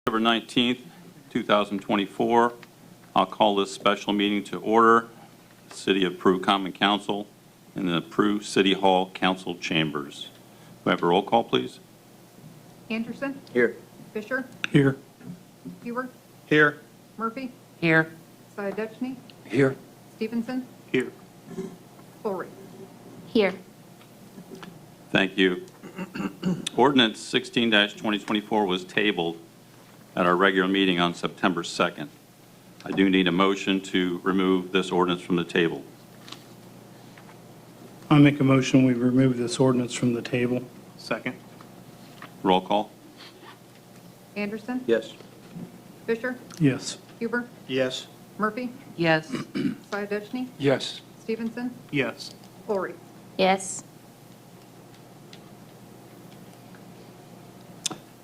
October 19th, 2024. I'll call this special meeting to order. City of Peru Common Council in the Peru City Hall Council Chambers. Do I have a roll call, please? Anderson? Here. Fisher? Here. Huber? Here. Murphy? Here. Syedechny? Here. Stevenson? Here. Ulrich? Here. Thank you. Ordinance 16-2024 was tabled at our regular meeting on September 2nd. I do need a motion to remove this ordinance from the table. I make a motion we remove this ordinance from the table. Second. Roll call. Anderson? Yes. Fisher? Yes. Huber? Yes. Murphy? Yes. Syedechny? Yes. Stevenson? Yes. Ulrich? Yes.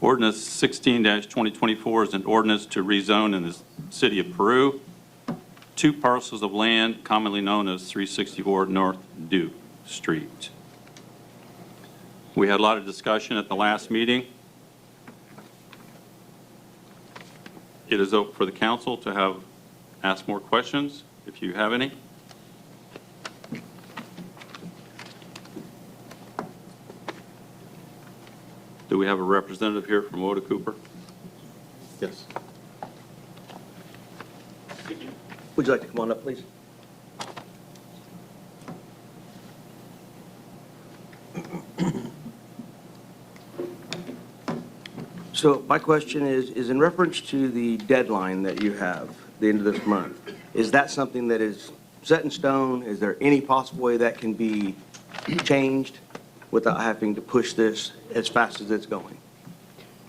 Ordinance 16-2024 is an ordinance to rezone in the city of Peru 2 parcels of land commonly known as 364 North Duke Street. We had a lot of discussion at the last meeting. It is open for the council to ask more questions if you have any. Do we have a representative here from Oda Cooper? Yes. Would you like to come on up, please? So my question is in reference to the deadline that you have, the end of this month, is that something that is set in stone? Is there any possible way that can be changed without having to push this as fast as it's going?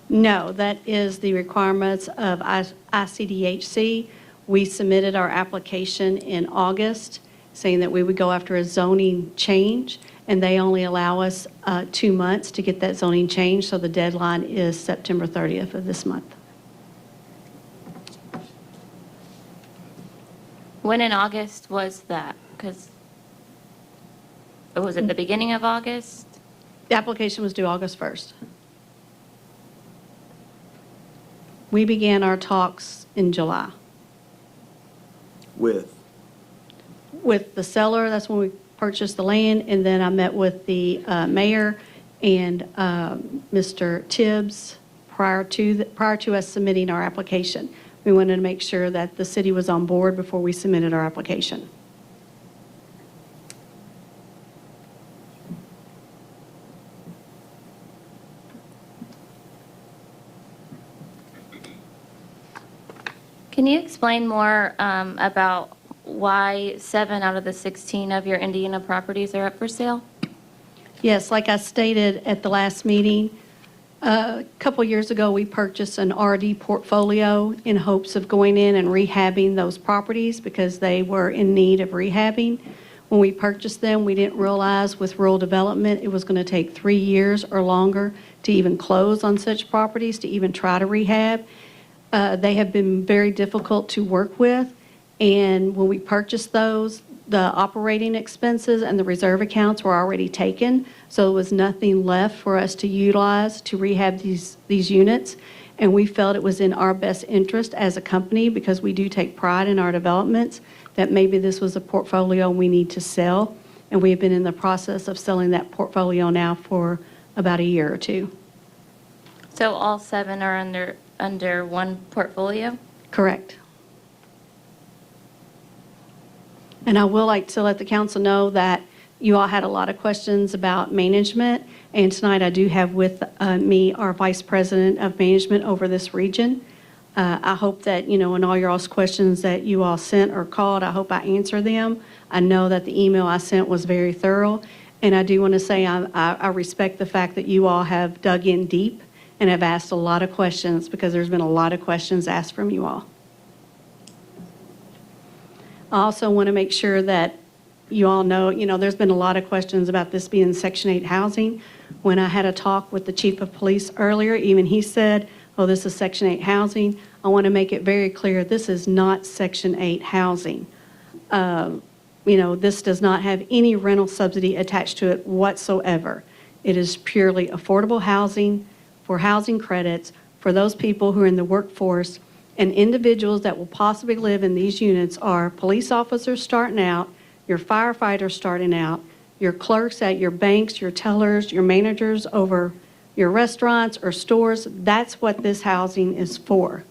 No, that is the requirements of ICDHC. We submitted our application in August, saying that we would go after a zoning change, and they only allow us 2 months to get that zoning change, so the deadline is September 30th of this month. When in August was that? Because was it the beginning of August? The application was due August 1st. We began our talks in July. With With the seller, that's when we purchased the land, and then I met with the mayor and Mr. Tibbs prior to us submitting our application. We wanted to make sure that the city was on board before we submitted our application. Can you explain more about why 7 out of the 16 of your Indiana properties are up for sale? Yes, like I stated at the last meeting, a couple years ago, we purchased an RD portfolio in hopes of going in and rehabbing those properties because they were in need of rehabbing. When we purchased them, we didn't realize with rural development, it was going to take 3 years or longer to even close on such properties, to even try to rehab. They have been very difficult to work with, and when we purchased those, the operating expenses and the reserve accounts were already taken, so there was nothing left for us to utilize to rehab these units, and we felt it was in our best interest as a company, because we do take pride in our developments, that maybe this was a portfolio we need to sell, and we've been in the process of selling that portfolio now for about a year or 2. So all 7 are under one portfolio? Correct. And I will like to let the council know that you all had a lot of questions about management, and tonight I do have with me our Vice President of Management over this region. I hope that, in all your all's questions that you all sent or called, I hope I answer them. I know that the email I sent was very thorough, and I do want to say I respect the fact that you all have dug in deep and have asked a lot of questions, because there's been a lot of questions asked from you all. I also want to make sure that you all know, there's been a lot of questions about this being Section 8 housing. When I had a talk with the Chief of Police earlier, even he said, oh, this is Section 8 housing. I want to make it very clear, this is not Section 8 housing. This does not have any rental subsidy attached to it whatsoever. It is purely affordable housing for housing credits for those people who are in the workforce, and individuals that will possibly live in these units are police officers starting out, your firefighters starting out, your clerks at your banks, your tellers, your managers over your restaurants or stores. That's what this housing is for.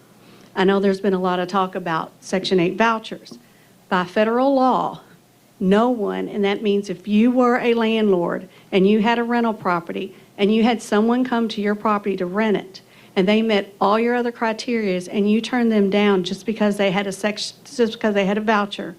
I know there's been a lot of talk about Section 8 vouchers. By federal law, no one, and that means if you were a landlord and you had a rental property and you had someone come to your property to rent it, and they met all your other criterias and you turned them down just because they had a voucher,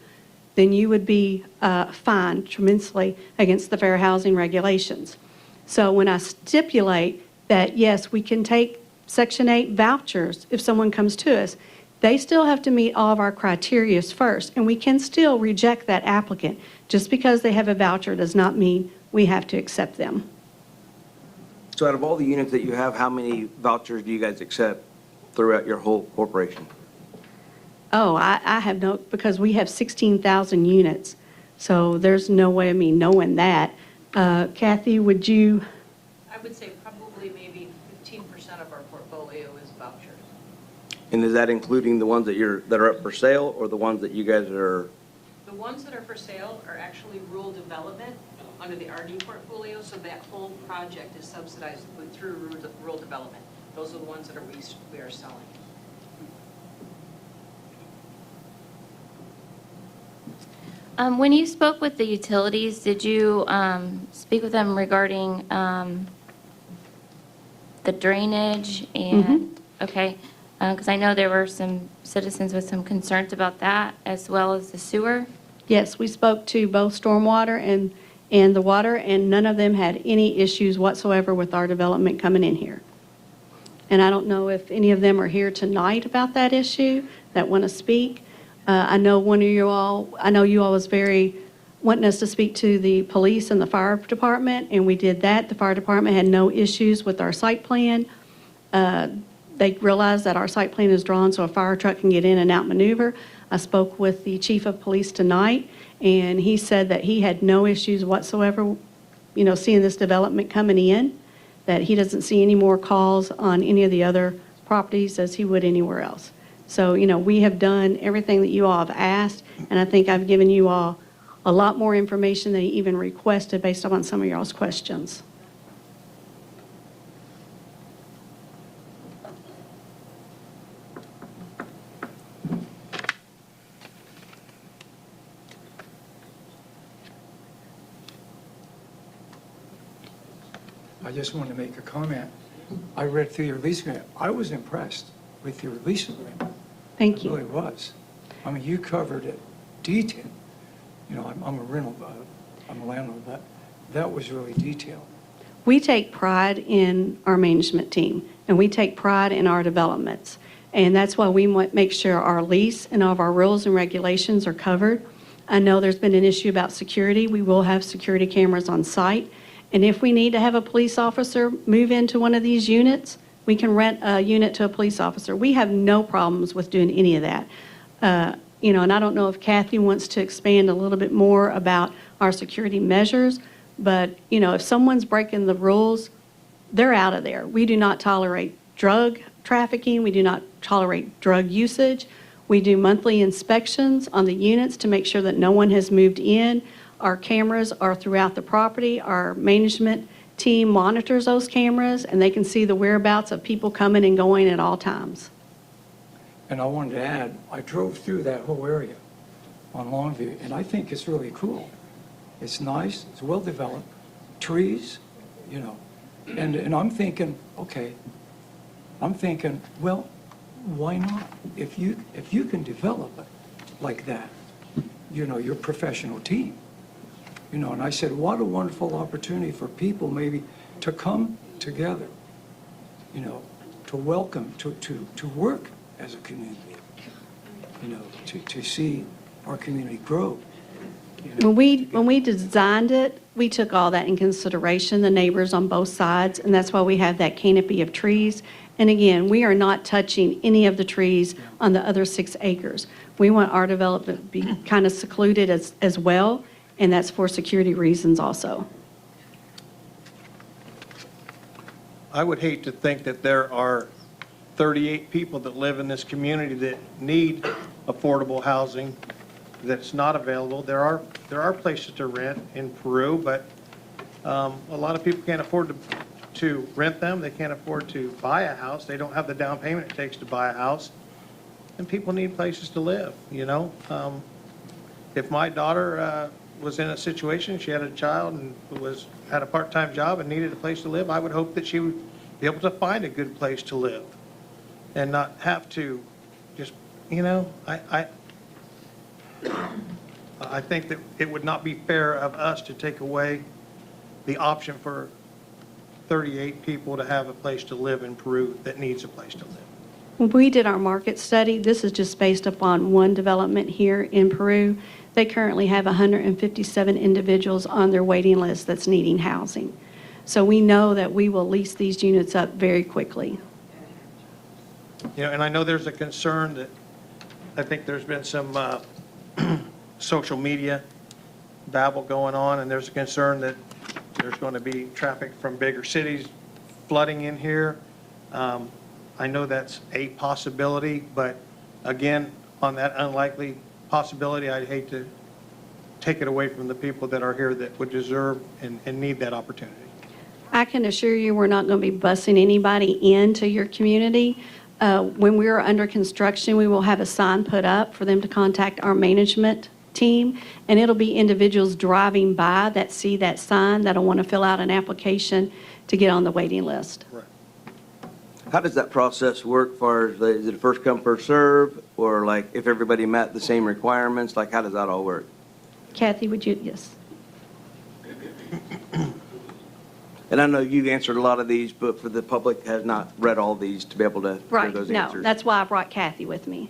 then you would be fined tremendously against the fair housing regulations. So when I stipulate that, yes, we can take Section 8 vouchers if someone comes to us, they still have to meet all of our criteria first, and we can still reject that applicant. Just because they have a voucher does not mean we have to accept them. So out of all the units that you have, how many vouchers do you guys accept throughout your whole corporation? Oh, I have no, because we have 16,000 units, so there's no way of me knowing that. Kathy, would you? I would say probably maybe 15% of our portfolio is vouchers. And is that including the ones that are up for sale, or the ones that you guys are? The ones that are for sale are actually rural development under the RD portfolio, so that whole project is subsidized through rural development. Those are the ones that we are selling. When you spoke with the utilities, did you speak with them regarding the drainage and, okay, because I know there were some citizens with some concerns about that, as well as the sewer? Yes, we spoke to both stormwater and the water, and none of them had any issues whatsoever with our development coming in here. And I don't know if any of them are here tonight about that issue that want to speak. I know you all was very wanting us to speak to the police and the fire department, and we did that. The fire department had no issues with our site plan. They realized that our site plan is drawn so a fire truck can get in and out maneuver. I spoke with the chief of police tonight, and he said that he had no issues whatsoever, seeing this development coming in, that he doesn't see any more calls on any of the other properties as he would anywhere else. So, we have done everything that you all have asked, and I think I've given you all a lot more information than you even requested based upon some of y'all's questions. I just wanted to make a comment. I read through your lease agreement. I was impressed with your lease agreement. Thank you. I really was. I mean, you covered it detailed. I'm a landlord, but that was really detailed. We take pride in our management team, and we take pride in our developments. And that's why we want to make sure our lease and all of our rules and regulations are covered. I know there's been an issue about security. We will have security cameras on site. And if we need to have a police officer move into one of these units, we can rent a unit to a police officer. We have no problems with doing any of that. And I don't know if Kathy wants to expand a little bit more about our security measures, but, if someone's breaking the rules, they're out of there. We do not tolerate drug trafficking. We do not tolerate drug usage. We do monthly inspections on the units to make sure that no one has moved in. Our cameras are throughout the property. Our management team monitors those cameras, and they can see the whereabouts of people coming and going at all times. And I wanted to add, I drove through that whole area on Longview, and I think it's really cool. It's nice, it's well-developed, trees, and I'm thinking, well, why not? If you can develop it like that, your professional team, and I said, what a wonderful opportunity for people maybe to come together, to welcome, to work as a community, to see our community grow. When we designed it, we took all that in consideration, the neighbors on both sides, and that's why we have that canopy of trees. And again, we are not touching any of the trees on the other 6 acres. We want our development to be kind of secluded as well, and that's for security reasons also. I would hate to think that there are 38 people that live in this community that need affordable housing that's not available. There are places to rent in Peru, but a lot of people can't afford to rent them. They can't afford to buy a house. They don't have the down payment it takes to buy a house. And people need places to live, you know? If my daughter was in a situation, she had a child and had a part-time job and needed a place to live, I would hope that she would be able to find a good place to live and not have to just, you know, I think that it would not be fair of us to take away the option for 38 people to have a place to live in Peru that needs a place to live. When we did our market study, this is just based upon one development here in Peru. They currently have 157 individuals on their waiting list that's needing housing. So we know that we will lease these units up very quickly. You know, and I know there's a concern that, I think there's been some social media babble going on, and there's a concern that there's going to be traffic from bigger cities flooding in here. I know that's a possibility, but again, on that unlikely possibility, I'd hate to take it away from the people that are here that would deserve and need that opportunity. I can assure you, we're not going to be busing anybody into your community. When we are under construction, we will have a sign put up for them to contact our management team, and it'll be individuals driving by that see that sign that'll want to fill out an application to get on the waiting list. Right. How does that process work? Is it a first come, first serve? Or like if everybody met the same requirements, like how does that all work? Kathy, would you? Yes. And I know you answered a lot of these, but for the public has not read all these to be able to hear Right. those No, answers. that's why I brought Kathy with me.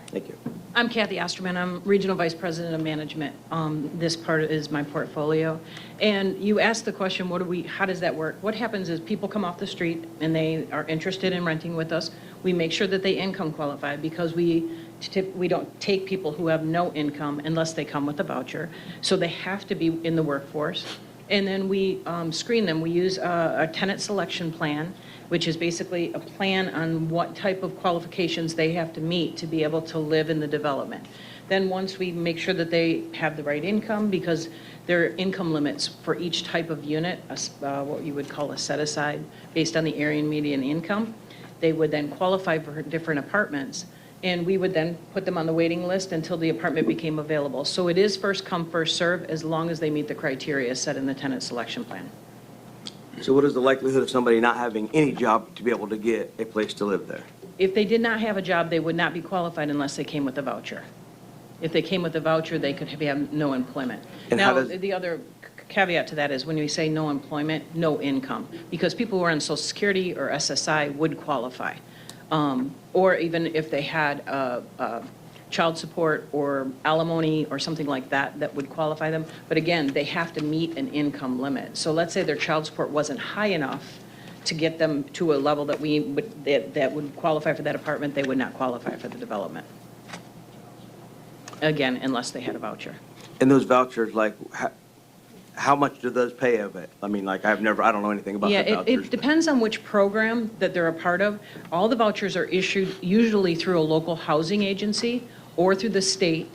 Thank you. I'm Kathy Osterman. I'm Regional Vice President of Management. This part is my portfolio. And you asked the question, how does that work? What happens is people come off the street and they are interested in renting with us. We make sure that they income qualify because we don't take people who have no income unless they come with a voucher. So they have to be in the workforce. And then we screen them. We use a tenant selection plan, which is basically a plan on what type of qualifications they have to meet to be able to live in the development. Then once we make sure that they have the right income, because there are income limits for each type of unit, what you would call a set-aside, based on the area and median income, they would then qualify for different apartments. And we would then put them on the waiting list until the apartment became available. So it is first come, first serve, as long as they meet the criteria set in the tenant selection plan. So what is the likelihood of somebody not having any job to be able to get a place to live there? If they did not have a job, they would not be qualified unless they came with a voucher. If they came with a voucher, they could have no employment. And how Now, does- the other caveat to that is when we say no employment, no income, because people who are on Social Security or SSI would qualify. Or even if they had child support or alimony or something like that, that would qualify them. But again, they have to meet an income limit. So let's say their child support wasn't high enough to get them to a level that that would qualify for that apartment, they would not qualify for the development. Again, unless they had a voucher. And those vouchers, like, how much do those pay of it? I mean, like, I don't know anything about the Yeah, vouchers. it depends on which program that they're a part of. All the vouchers are issued usually through a local housing agency or through the state.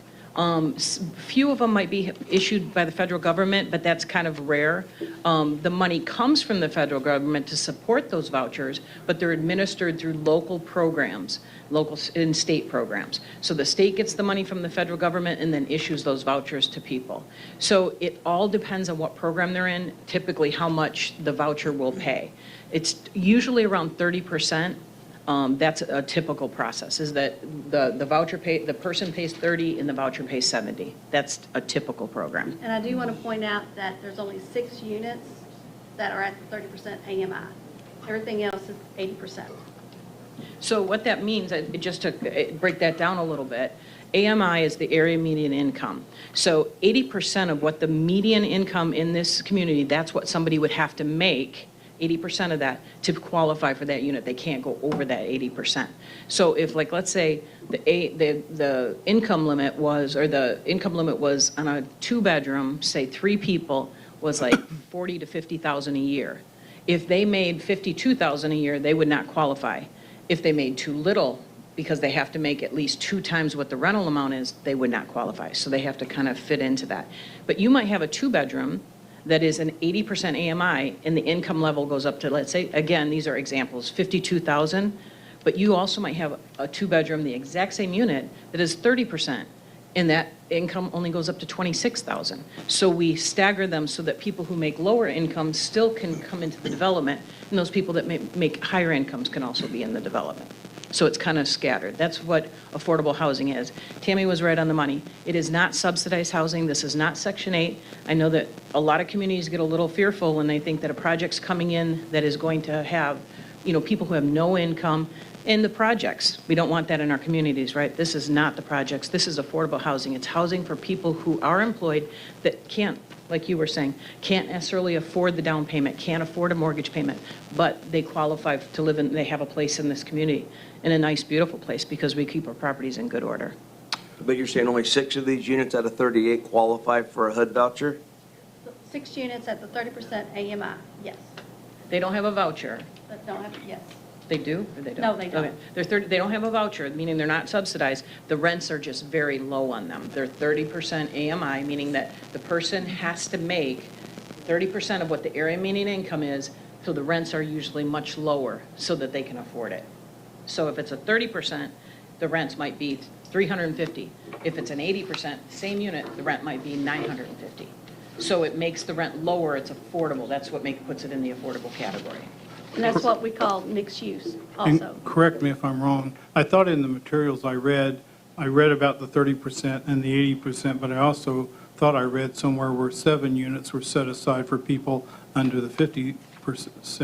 Few of them might be issued by the federal government, but that's kind of rare. The money comes from the federal government to support those vouchers, but they're administered through local programs, local and state programs. So the state gets the money from the federal government and then issues those vouchers to people. So it all depends on what program they're in, typically how much the voucher will pay. It's usually around 30%. That's a typical process, is that the voucher the person pays 30 and the voucher pays 70. That's a typical program. And I do want to point out that there's only 6 units that are at the 30% AMI. Everything else is 80%. So what that means, just to break that down a little bit, AMI is the area median income. So 80% of what the median income in this community, that's what somebody would have to make, 80% of that, to qualify for that unit. They can't go over that 80%. So if, like, let's say the income limit was, or the income limit was on a 2-bedroom, say 3 people, was like 40 to 50,000 a year. If they made 52,000 a year, they would not qualify. If they made too little, because they have to make at least 2 times what the rental amount is, they would not qualify. So they have to kind of fit into that. But you might have a 2-bedroom that is an 80% AMI, and the income level goes up to, let's say, again, these are examples, 52,000. But you also might have a 2-bedroom, the exact same unit, that is 30%, and that income only goes up to 26,000. So we stagger them so that people who make lower incomes still can come into the development, and those people that make higher incomes can also be in the development. So it's kind of scattered. That's what affordable housing is. Tammy was right on the money. It is not subsidized housing. This is not Section 8. I know that a lot of communities get a little fearful when they think that a project's coming in that is going to have, people who have no income in the projects. We don't want that in our communities, right? This is not the projects. This is affordable housing. It's housing for people who are employed that can't, like you were saying, can't necessarily afford the down payment, can't afford a mortgage payment, but they qualify to live in, they have a place in this community, in a nice, beautiful place, because we keep our properties in good order. But you're saying only 6 of these units out of 38 qualify for a HUD voucher? 6 units at the 30% AMI, yes. They don't have a voucher. But don't have, yes. They do, or they don't? No, they don't. Okay. They're 30, they don't have a voucher, meaning they're not subsidized. The rents are just very low on them. They're 30% AMI, meaning that the person has to make 30% of what the area median income is, so the rents are usually much lower so that they can afford it. So if it's a 30%, the rents might be $350. If it's an 80%, same unit, the rent might be $950. So it makes the rent lower, it's affordable. That's what puts it in the affordable category. And that's what we call mixed use And also. correct me if I'm wrong, I thought in the materials I read about the 30% and the 80%, but I also thought I read somewhere where 7 units were set aside for people under the 50%.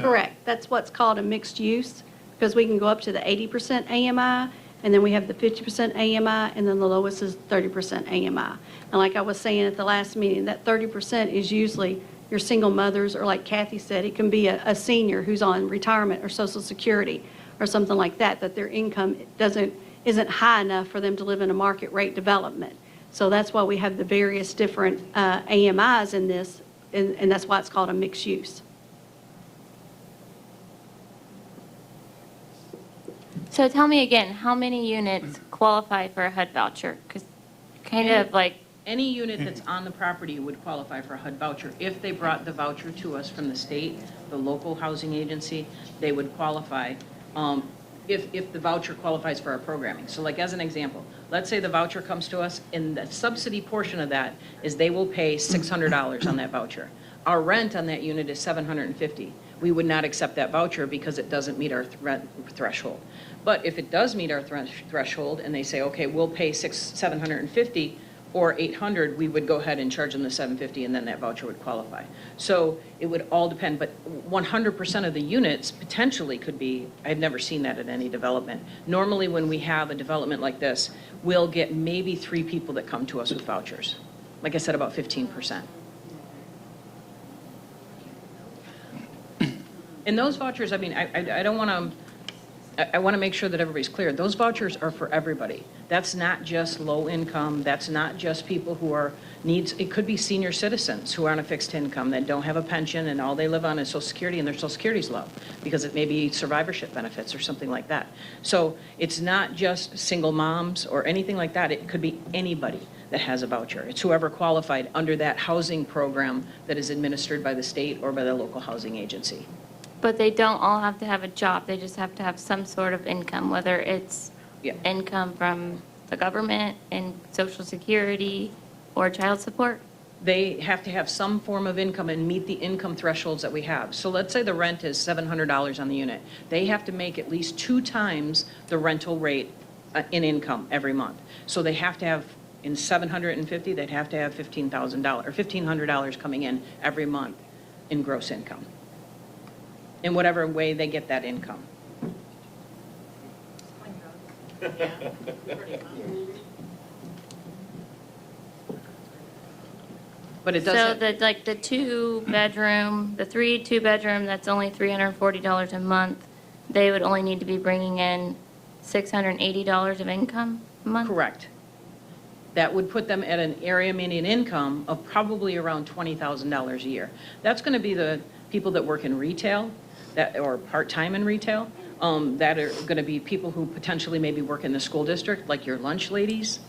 Correct. That's what's called a mixed use, because we can go up to the 80% AMI, and then we have the 50% AMI, and then the lowest is 30% AMI. And like I was saying at the last meeting, that 30% is usually your single mothers, or like Kathy said, it can be a senior who's on retirement or Social Security or something like that, that their income isn't high enough for them to live in a market rate development. So that's why we have the various different AMIs in this, and that's why it's called a mixed use. So tell me again, how many units qualify for a HUD voucher? Because kind of like, Any unit that's on the property would qualify for a HUD voucher. If they brought the voucher to us from the state, the local housing agency, they would qualify, if the voucher qualifies for our programming. So like as an example, let's say the voucher comes to us, and the subsidy portion of that is they will pay $600 on that voucher. Our rent on that unit is $750. We would not accept that voucher because it doesn't meet our rent threshold. But if it does meet our threshold, and they say, okay, we'll pay $750 or $800, we would go ahead and charge them the $750, and then that voucher would qualify. So it would all depend, but 100% of the units potentially could be, I've never seen that at any development. Normally when we have a development like this, we'll get maybe 3 people that come to us with vouchers. Like I said, about 15%. And those vouchers, I mean, I don't want to, I want to make sure that everybody's clear. Those vouchers are for everybody. That's not just low income. That's not just people who are needs. It could be senior citizens who are on a fixed income that don't have a pension and all they live on is Social Security, and their Social Security's low because it may be survivorship benefits or something like that. So it's not just single moms or anything like that. It could be anybody that has a voucher. It's whoever qualified under that housing program that is administered by the state or by the local housing agency. but they don't all have to have a job. They just have to have some sort of income, whether it's Yeah. income from the government and Social Security or child support. They have to have some form of income and meet the income thresholds that we have. So let's say the rent is $700 on the unit. They have to make at least 2 times the rental rate in income every month. So they have to have, in $750, they'd have to have $15,000 or $1,500 coming in every month in gross income, in whatever way they get that income. But it So doesn't, the, like the 2-bedroom, the 3 2-bedroom, that's only $340 a month, they would only need to be bringing in $680 of income a month? correct. That would put them at an area median income of probably around $20,000 a year. That's going to be the people that work in retail, that, or part-time in retail, that are going to be people who potentially maybe work in the school district, like your lunch ladies,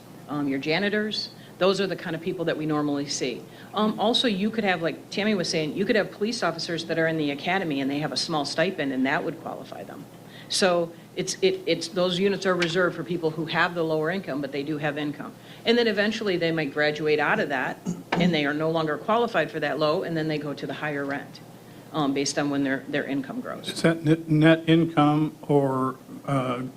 your janitors. Those are the kind of people that we normally see. Also, you could have, like Tammy was saying, you could have police officers that are in the academy and they have a small stipend, and that would qualify them. So it's those units are reserved for people who have the lower income, but they do have income. And then eventually they might graduate out of that and they are no longer qualified for that low, and then they go to the higher rent based on when their income grows. Is that net income or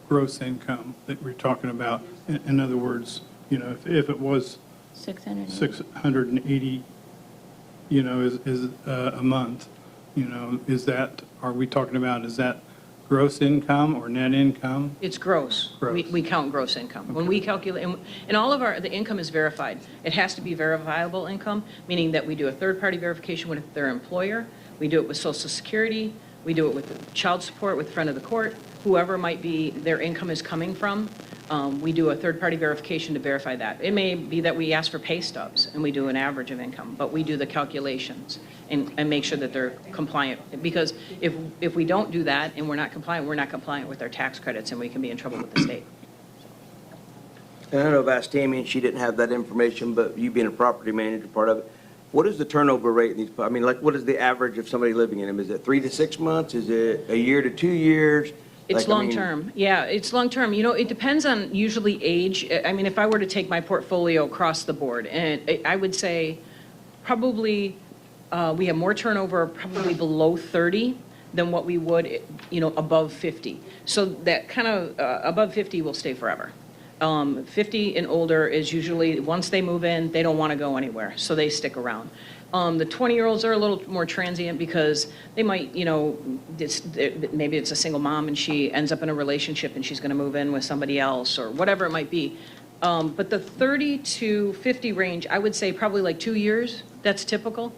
gross income that we're talking about? In other words, if it was 600. 680, is a month, are we talking about, is that gross income or net income? It's gross. Gross. We count gross income. When we calculate, and all of the income is verified. It has to be verifiable income, meaning that we do a third-party verification with their employer. We do it with Social Security. We do it with child support, with friend of the court, whoever might be their income is coming from. We do a third-party verification to verify that. It may be that we ask for pay stubs and we do an average of income, but we do the calculations and make sure that they're compliant. Because if we don't do that and we're not compliant with our tax credits, and we can be in trouble with the state. And I know I've asked Tammy, and she didn't have that information, but you being a property manager, part of it, what is the turnover rate in these, what is the average of somebody living in them? Is it 3 to 6 months? Is it a year to 2 years? It's long-term. Yeah, it's long-term. It depends on usually age. If I were to take my portfolio across the board, and I would say probably we have more turnover probably below 30 than what we would, above 50. So that kind of above 50 will stay forever. 50 and older is usually, once they move in, they don't want to go anywhere, so they stick around. The 20-year-olds are a little more transient because they might, maybe it's a single mom and she ends up in a relationship and she's going to move in with somebody else or whatever it might be. But the 30 to 50 range, I would say probably like 2 years, that's typical.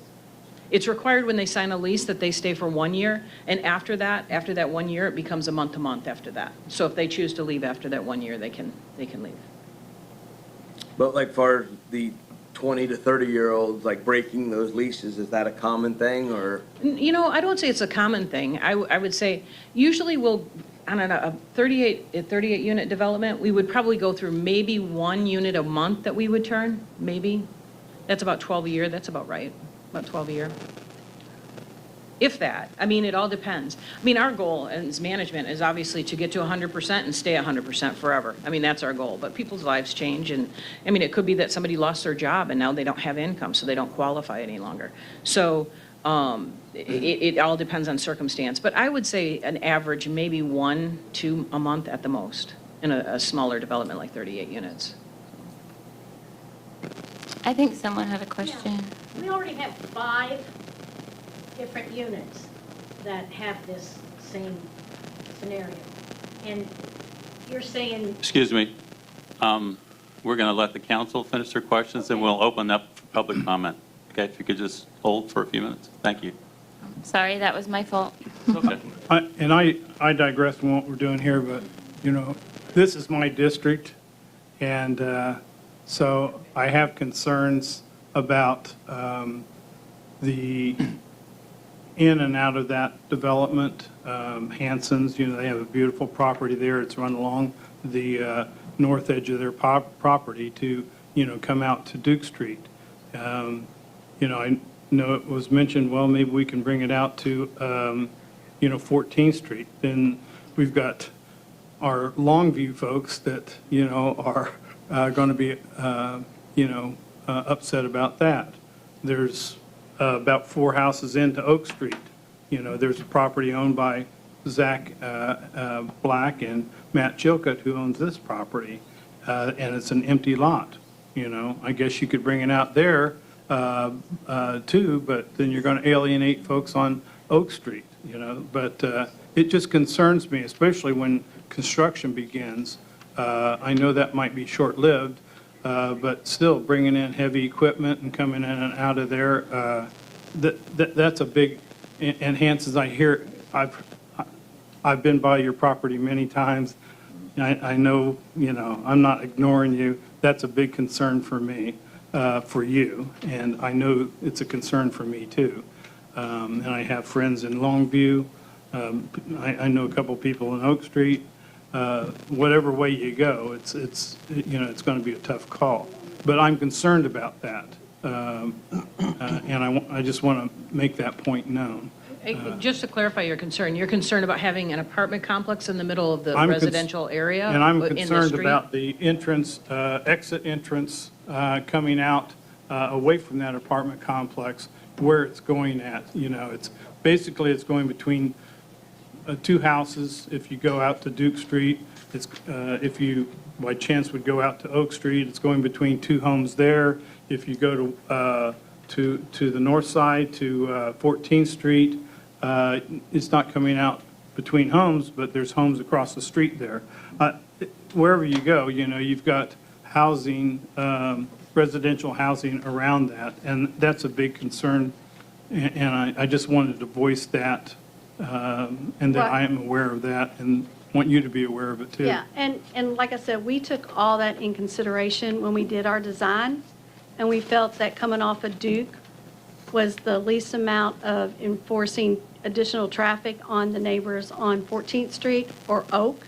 It's required when they sign a lease that they stay for 1 year, and after that 1 year, it becomes a month-to-month after that. So if they choose to leave after that 1 year, they can leave. But like for the 20 to 30-year-olds, like breaking those leases, is that a common thing, or? I don't say it's a common thing. I would say usually we'll, on a 38 unit development, we would probably go through maybe 1 unit a month that we would turn, maybe. That's about 12 a year. That's about right. About 12 a year. If that. It all depends. Our goal as management is obviously to get to 100% and stay 100% forever. That's our goal. But people's lives change, and it could be that somebody lost their job and now they don't have income, so they don't qualify any longer. So it all depends on circumstance. But I would say an average, maybe 1, 2 a month at the most in a smaller development like 38 units. I think someone had a question. We already have 5 different units that have this same scenario. And you're saying, Excuse me. We're going to let the council finish their questions, and we'll open up for public comment. Okay, if you could just hold for a few minutes. Thank you. Sorry, that was my fault. Okay. I digress from what we're doing here, but, this is my district, and so I have concerns about the in and out of that development. Hanson's, they have a beautiful property there. It's run along the north edge of their property to, come out to Duke Street. I know it was mentioned, well, maybe we can bring it out to, 14th Street. Then we've got our Longview folks that, are going to be, upset about that. There's about 4 houses into Oak Street. There's a property owned by Zach Black and Matt Chilcutt, who owns this property, and it's an empty lot. I guess you could bring it out there too, but then you're going to alienate folks on Oak Street. But it just concerns me, especially when construction begins. I know that might be short-lived, but still bringing in heavy equipment and coming in and out of there, that's a big, and Hanson's, I hear, I've been by your property many times. I know, I'm not ignoring you. That's a big concern for me, for you, and I know it's a concern for me too. And I have friends in Longview, I know a couple people in Oak Street. Whatever way you go, it's going to be a tough call. But I'm concerned about that. And I just want to make that point known. Just to clarify your concern, you're concerned about having an apartment complex in the middle of the I'm cons- residential area? And I'm in the concerned street? about the entrance, exit entrance coming out away from that apartment complex, where it's going at. It's going between two houses. If you go out to Duke Street, if you by chance would go out to Oak Street, it's going between two homes there. If you go to the north side to 14th Street, it's not coming out between homes, but there's homes across the street there. Wherever you go, you've got housing, residential housing around that, and that's a big concern. And I just wanted to voice that, and that I am aware of that, and want you to be aware of it too. Yeah, and like I said, we took all that in consideration when we did our design, and we felt that coming off of Duke was the least amount of enforcing additional traffic on the neighbors on 14th Street or Oak.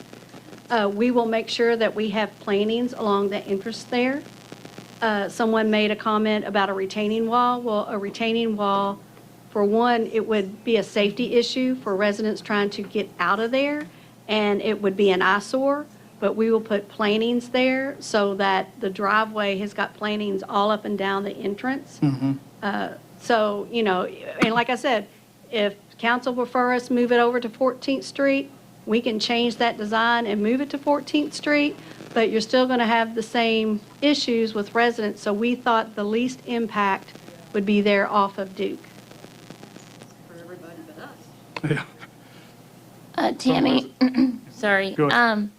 We will make sure that we have plantings along the entrance there. Someone made a comment about a retaining wall. Well, a retaining wall, for one, it would be a safety issue for residents trying to get out of there, and it would be an eyesore, but we will put plantings there so that the driveway has got plantings all up and down the entrance. So, and like I said, if council prefer us move it over to 14th Street, we can change that design and move it to 14th Street, but you're still going to have the same issues with residents, so we thought the least impact would be there off of Duke. For everybody but us. Yeah. Tammy, sorry. Go ahead.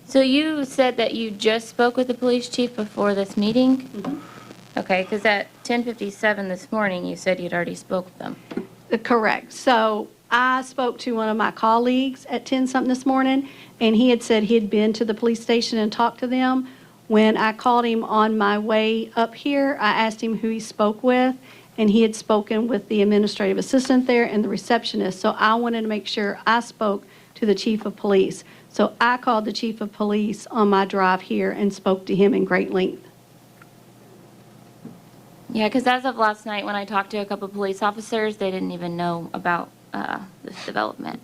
So you said that you just spoke with the police chief before this meeting? Okay, because at 10:57 this morning, you said you'd already spoke with them. Correct. So I spoke to one of my colleagues at 10-something this morning, and he had said he had been to the police station and talked to them. When I called him on my way up here, I asked him who he spoke with, and he had spoken with the administrative assistant there and the receptionist. So I wanted to make sure I spoke to the chief of police. So I called the chief of police on my drive here and spoke to him in great length. Yeah, because as of last night, when I talked to a couple of police officers, they didn't even know about this development.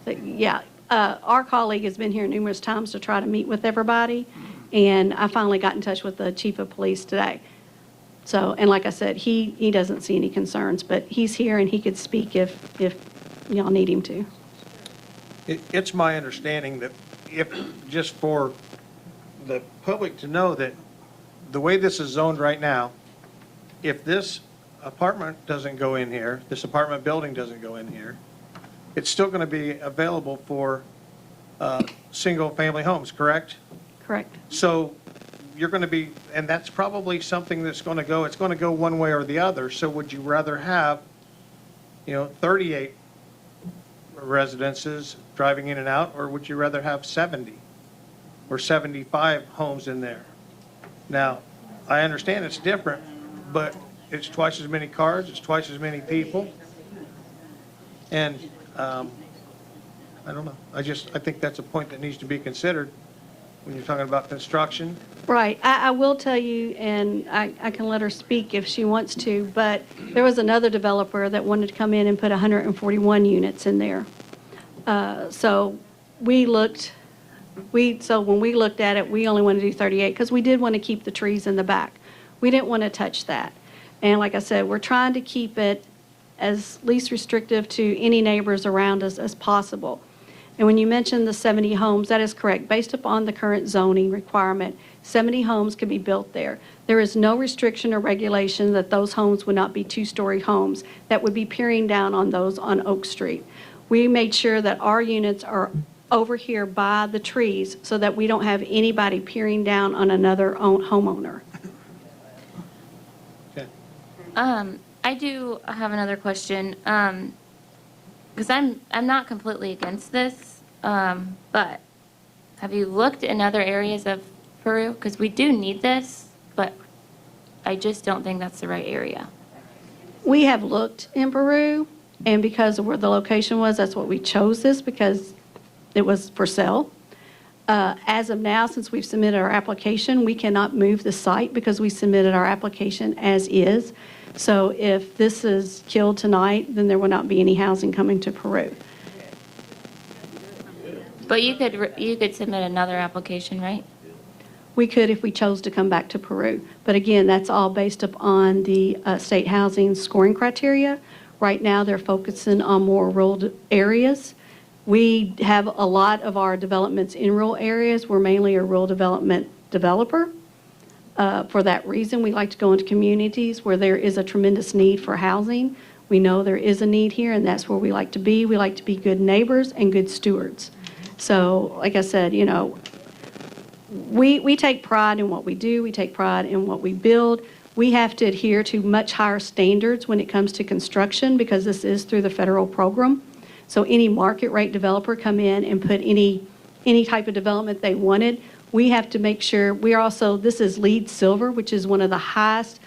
So, yeah, our colleague has been here numerous times to try to meet with everybody, and I finally got in touch with the chief of police today. So, and like I said, he doesn't see any concerns, but he's here and he could speak if y'all need him to. It's my understanding that just for the public to know that the way this is zoned right now, if this apartment doesn't go in here, this apartment building doesn't go in here, it's still going to be available for single-family homes, correct? Correct. So you're going to be, and that's probably something that's going to go, it's going to go one way or the other. So would you rather have, 38 residences driving in and out, or would you rather have 70 or 75 homes in there? Now, I understand it's different, but it's twice as many cars, it's twice as many people. And I don't know. I think that's a point that needs to be considered when you're talking about construction. Right. I will tell you, and I can let her speak if she wants to, but there was another developer that wanted to come in and put 141 units in there. So when we looked at it, we only want to do 38 because we did want to keep the trees in the back. We didn't want to touch that. And like I said, we're trying to keep it as least restrictive to any neighbors around us as possible. And when you mentioned the 70 homes, that is correct. Based upon the current zoning requirement, 70 homes could be built there. There is no restriction or regulation that those homes would not be two-story homes that would be peering down on those on Oak Street. We made sure that our units are over here by the trees so that we don't have anybody peering down on another homeowner. Okay. I do have another question, because I'm not completely against this, but have you looked in other areas of Peru? Because we do need this, but I just don't think that's the right area. We have looked in Peru, And because of where the location was, that's what we chose this, because it was for sale. As of now, since we've submitted our application, we cannot move the site because we submitted our application as is. So if this is killed tonight, then there will not be any housing coming to Peru. But you could submit another application, right? We could if we chose to come back to Peru. But again, that's all based upon the state housing scoring criteria. Right now, they're focusing on more rural areas. We have a lot of our developments in rural areas. We're mainly a rural development developer. For that reason, we like to go into communities where there is a tremendous need for housing. We know there is a need here, and that's where we like to be. We like to be good neighbors and good stewards. So, like I said, you know, we take pride in what we do. We take pride in what we build. We have to adhere to much higher standards when it comes to construction because this is through the federal program. So any market rate developer come in and put any type of development they wanted, we have to make sure this is LEED Silver, which is one of the highest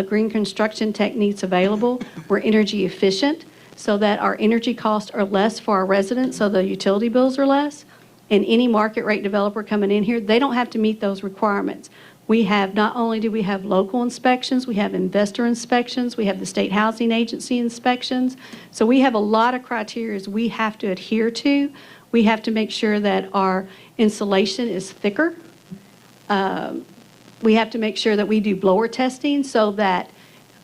green construction techniques available. We're energy efficient so that our energy costs are less for our residents, so the utility bills are less. And any market rate developer coming in here, they don't have to meet those requirements. Not only do we have local inspections, we have investor inspections, we have the state housing agency inspections. So we have a lot of criteria we have to adhere to. We have to make sure that our insulation is thicker. We have to make sure that we do blower testing so that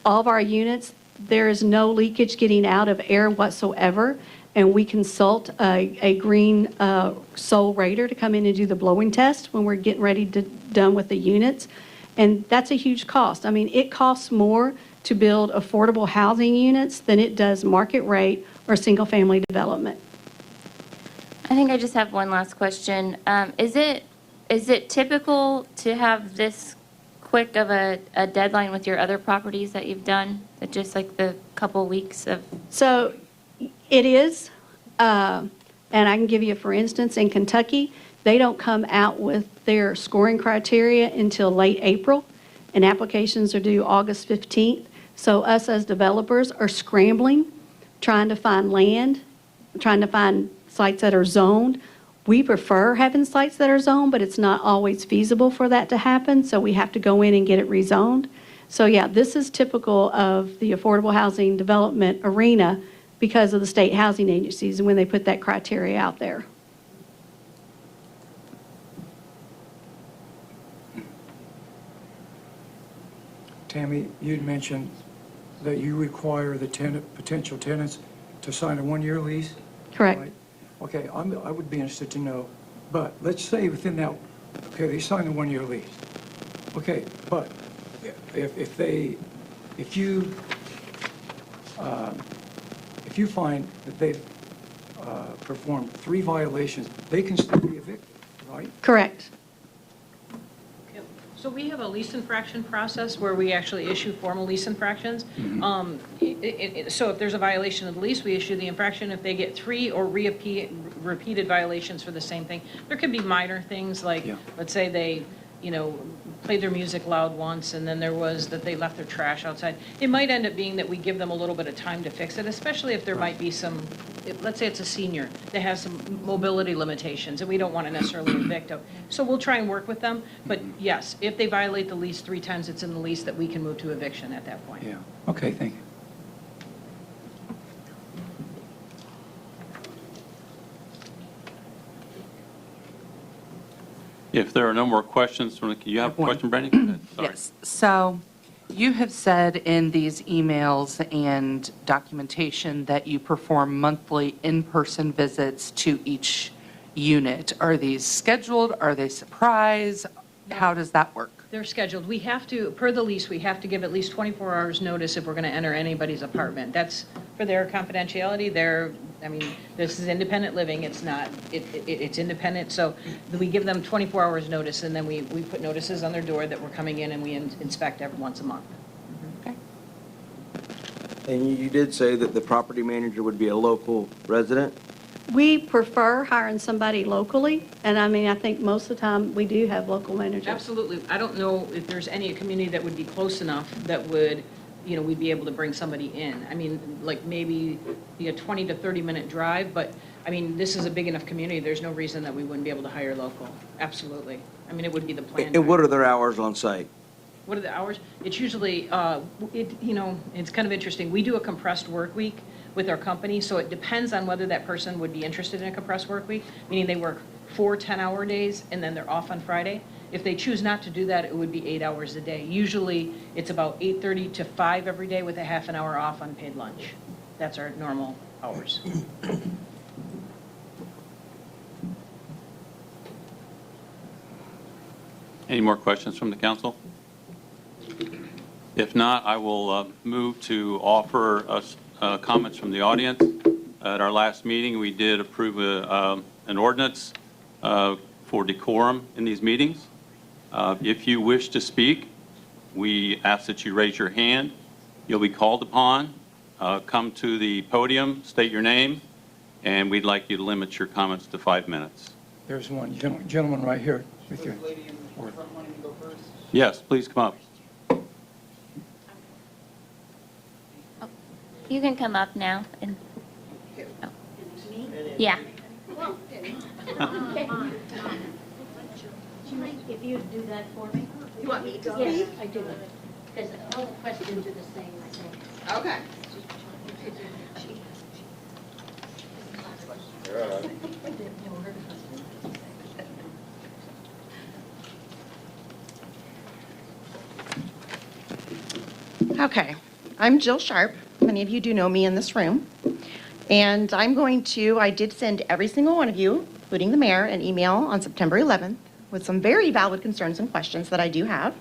all of our units, there is no leakage getting out of air whatsoever. And we consult a green soul rater to come in and do the blowing test when we're getting ready done with the units. And that's a huge cost. I mean, it costs more to build affordable housing units than it does market rate or single-family development. I think I just have one last question. Is it typical to have this quick of a deadline with your other properties that you've done? That just like the couple weeks of? So it is, and I can give you, for instance, in Kentucky, they don't come out with their scoring criteria until late April, and applications are due August 15th. So us as developers are scrambling, trying to find land, trying to find sites that are zoned. We prefer having sites that are zoned, but it's not always feasible for that to happen, so we have to go in and get it rezoned. So yeah, this is typical of the affordable housing development arena because of the state housing agencies and when they put that criteria out there. Tammy, you'd mentioned that you require the potential tenants to sign a one-year lease? Correct. Right? Okay, I would be interested to know, but let's say within that, okay, they sign the one-year lease. Okay, but if you find that they've performed 3 violations, they can still be evicted, right? Correct. So we have a lease infraction process where we actually issue formal lease infractions. So if there's a violation of the lease, we issue the infraction. If they get 3 or repeated violations for the same thing, there could be minor things like, let's say they, played their music loud once, and then there was that they left their trash outside. It might end up being that we give them a little bit of time to fix it, especially if there might be some, let's say it's a senior that has some mobility limitations, and we don't want to necessarily evict them. So we'll try and work with them, but yes, if they violate the lease 3 times, it's in the lease that we can move to eviction at that point. Yeah, okay, thank you. If there are no more questions, you have a question, Brandy? Go ahead. Sorry. Yes. So you have said in these emails and documentation that you perform monthly in-person visits to each unit. Are these scheduled? Are they surprise? How does that work? They're scheduled. We have to, per the lease, we have to give at least 24 hours notice if we're going to enter anybody's apartment. That's for their confidentiality. This is independent living. It's not, it's independent. So we give them 24 hours notice, and then we put notices on their door that we're coming in, and we inspect every once a month. Okay. And you did say that the property manager would be a local resident? We prefer hiring somebody locally, and I think most of the time we do have local managers. Absolutely. I don't know if there's any community that would be close enough that would we'd be able to bring somebody in. I mean, like maybe be a 20 to 30-minute drive, but, I mean, this is a big enough community, there's no reason that we wouldn't be able to hire local. Absolutely. I mean, it would be the plan. And what are their hours on site? What are the hours? It's usually, it's kind of interesting. We do a compressed work week with our company, so it depends on whether that person would be interested in a compressed work week, meaning they work 4 10-hour days and then they're off on Friday. If they choose not to do that, it would be 8 hours a day. Usually, it's about 8:30 to 5 every day with a half an hour off on paid lunch. That's our normal hours. Any more questions from the council? If not, I will move to offer us comments from the audience. At our last meeting, we did approve an ordinance for decorum in these meetings. If you wish to speak, we ask that you raise your hand. You'll be called upon. Come to the podium, state your name, and we'd like you to limit your comments to 5 minutes. There's one gentleman right here with you. Yes, please come up. You can come up now and, oh. Yeah. If you do that for me? You want me to speak? Yes, I do. Because all the questions are the same, I think. Okay. Okay, I'm Jill Sharp. Many of you do know me in this room. And I did send every single one of you, including the mayor, an email on September 11th with some very valid concerns and questions that I do have.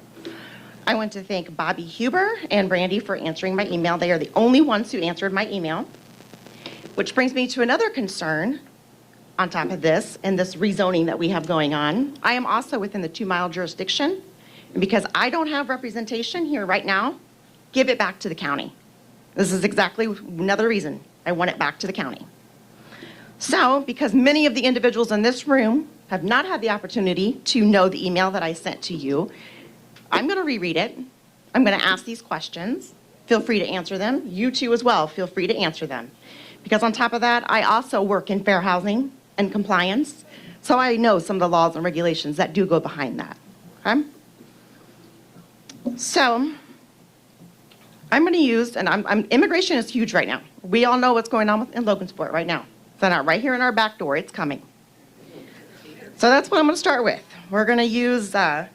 I want to thank Bobby Huber and Brandy for answering my email. They are the only ones who answered my email. Which brings me to another concern on top of this and this rezoning that we have going on. I am also within the 2-mile jurisdiction. And because I don't have representation here right now, give it back to the county. This is exactly another reason I want it back to the county. So, because many of the individuals in this room have not had the opportunity to know the email that I sent to you, I'm going to reread it. I'm going to ask these questions. Feel free to answer them. You too as well, feel free to answer them. Because on top of that, I also work in fair housing and compliance, so I know some of the laws and regulations that do go behind that. Okay? So, I'm going to use, and immigration is huge right now. We all know what's going on in Logansport right now. It's right here in our back door. It's coming. So that's what I'm going to start with. We're going to use, we're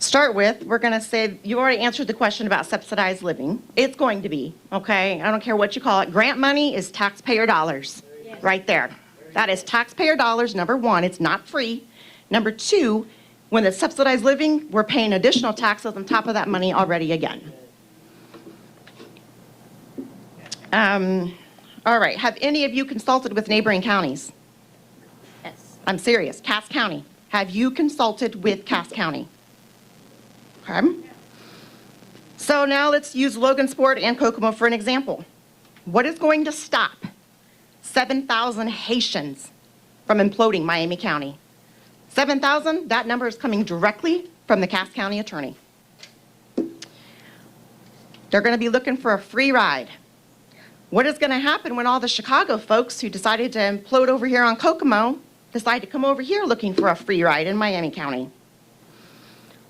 going to say, you already answered the question about subsidized living. It's going to be, okay? I don't care what you call it. Grant money is taxpayer dollars right there. That is taxpayer dollars, number one. It's not free. Number two, when it's subsidized living, we're paying additional taxes on top of that money already again. All right, have any of you consulted with neighboring counties? Yes. I'm serious, Cass County. Have you consulted with Cass County? Okay. So now let's use Logansport and Kokomo for an example. What is going to stop 7,000 Haitians from imploding Miami County? 7,000, that number is coming directly from the Cass County attorney. They're going to be looking for a free ride. What is going to happen when all the Chicago folks who decided to implode over here on Kokomo decide to come over here looking for a free ride in Miami County?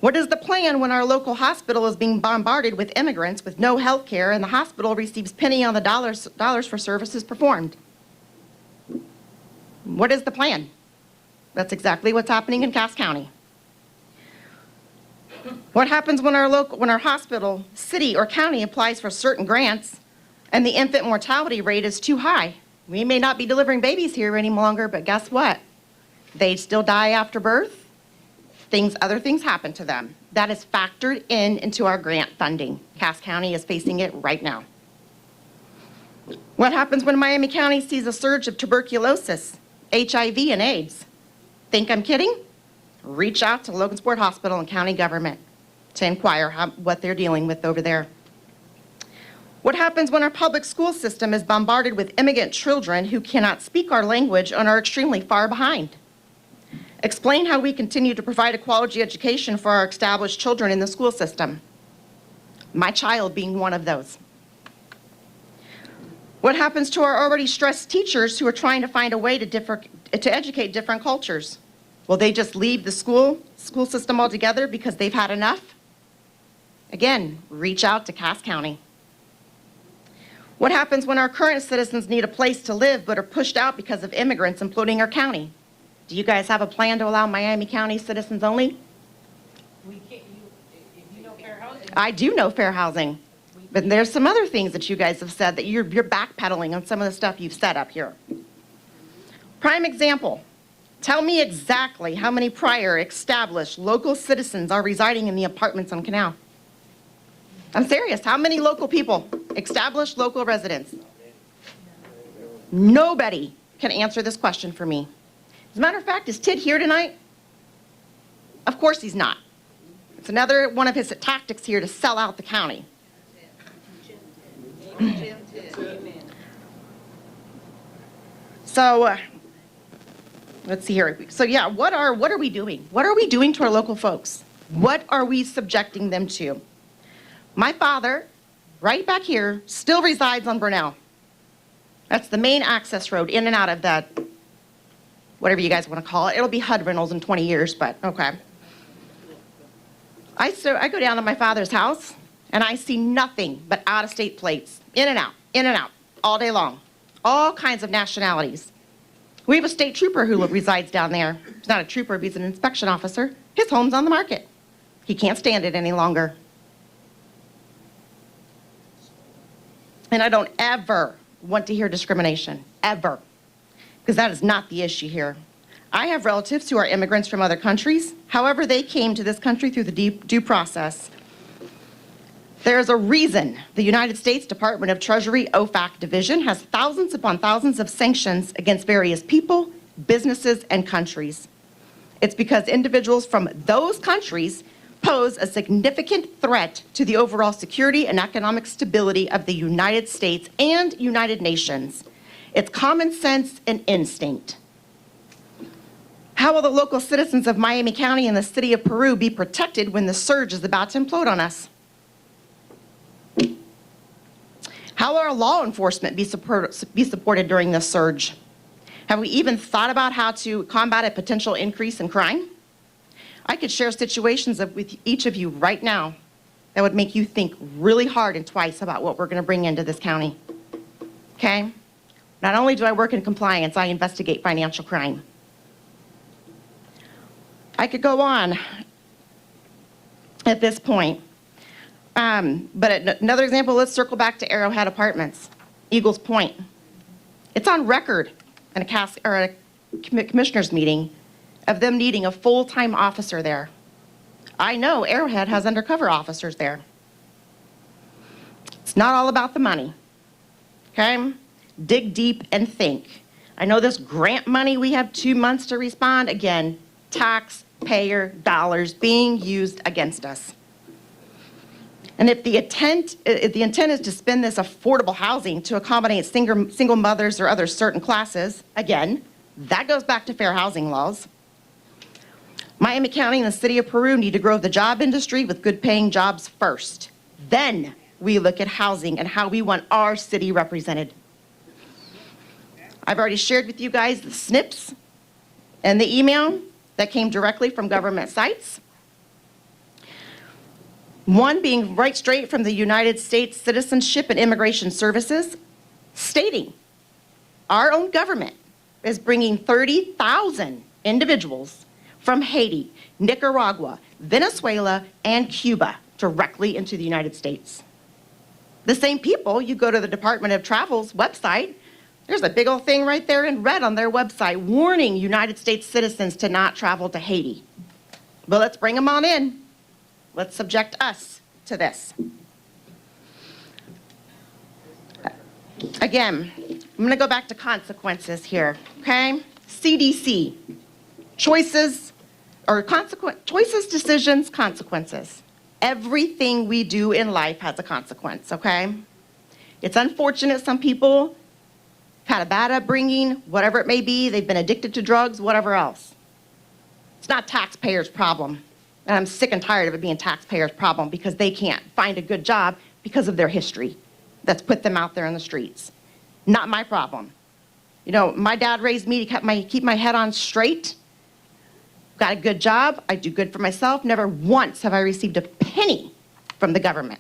What is the plan when our local hospital is being bombarded with immigrants with no health care and the hospital receives penny on the dollars for services performed? What is the plan? That's exactly what's happening in Cass County. What happens when our hospital, city, or county applies for certain grants and the infant mortality rate is too high? We may not be delivering babies here any longer, but guess what? They still die after birth. Other things happen to them. That is factored into our grant funding. Cass County is facing it right now. What happens when Miami County sees a surge of tuberculosis, HIV, and AIDS? Think I'm kidding? Reach out to Logansport Hospital and county government to inquire what they're dealing with over there. What happens when our public school system is bombarded with immigrant children who cannot speak our language and are extremely far behind? Explain how we continue to provide a quality education for our established children in the school system. my child being one of those. What happens to our already stressed teachers who are trying to find a way to educate different cultures? Will they just leave the school system altogether because they've had enough? Again, reach out to Cass County. What happens when our current citizens need a place to live but are pushed out because of immigrants imploding our county? Do you guys have a plan to allow Miami County citizens only? If you know fair housing. I do know fair housing, but there's some other things that you guys have said that you're backpedaling on some of the stuff you've said up here. Prime example, tell me exactly how many prior established local citizens are residing in the apartments on Canal. I'm serious, how many local people, established local residents? Nobody can answer this question for me. As a matter of fact, is Tid here tonight? Of course he's not. It's another one of his tactics here to sell out the county. So, let's see here. So yeah, what are we doing? What are we doing to our local folks? What are we subjecting them to? My father, right back here, still resides on Burnell. That's the main access road in and out of that, whatever you guys want to call it. It'll be HUD rentals in 20 years, but okay. I go down to my father's house, and I see nothing but out-of-state plates, in and out, all day long. All kinds of nationalities. We have a state trooper who resides down there. He's not a trooper, he's an inspection officer. His home's on the market. He can't stand it any longer. And I don't ever want to hear discrimination, ever, because that is not the issue here. I have relatives who are immigrants from other countries. However, they came to this country through the due process. There is a reason the United States Department of Treasury OFAC division has thousands upon thousands of sanctions against various people, businesses, and countries. It's because individuals from those countries pose a significant threat to the overall security and economic stability of the United States and United Nations. It's common sense and instinct. How will the local citizens of Miami County and the city of Peru be protected when the surge is about to implode on us? How will our law enforcement be supported during this surge? Have we even thought about how to combat a potential increase in crime? I could share situations with each of you right now that would make you think really hard and twice about what we're going to bring into this county. Okay? Not only do I work in compliance, I investigate financial crime. I could go on at this point. But another example, let's circle back to Arrowhead Apartments, Eagles Point. It's on record in a commissioners meeting of them needing a full-time officer there. I know Arrowhead has undercover officers there. It's not all about the money, okay? Dig deep and think. I know this grant money, we have 2 months to respond. Again, taxpayer dollars being used against us. And if the intent is to spend this affordable housing to accommodate single mothers or other certain classes, again, that goes back to fair housing laws. Miami County and the city of Peru need to grow the job industry with good paying jobs first. Then we look at housing and how we want our city represented. I've already shared with you guys the SNPs and the email that came directly from government sites. One being right straight from the United States Citizenship and Immigration Services, stating our own government is bringing 30,000 individuals from Haiti, Nicaragua, Venezuela, and Cuba directly into the United States. The same people, you go to the Department of Travel's website, there's a big old thing right there in red on their website warning United States citizens to not travel to Haiti. But let's bring them on in. Let's subject us to this. Again, I'm going to go back to consequences here, okay? CDC, choices, decisions, consequences. Everything we do in life has a consequence, okay? It's unfortunate some people had a bad upbringing, whatever it may be, they've been addicted to drugs, whatever else. It's not taxpayers' problem. And I'm sick and tired of it being taxpayers' problem because they can't find a good job because of their history that's put them out there in the streets. Not my problem. You know, my dad raised me to keep my head on straight. Got a good job. I do good for myself. Never once have I received a penny from the government.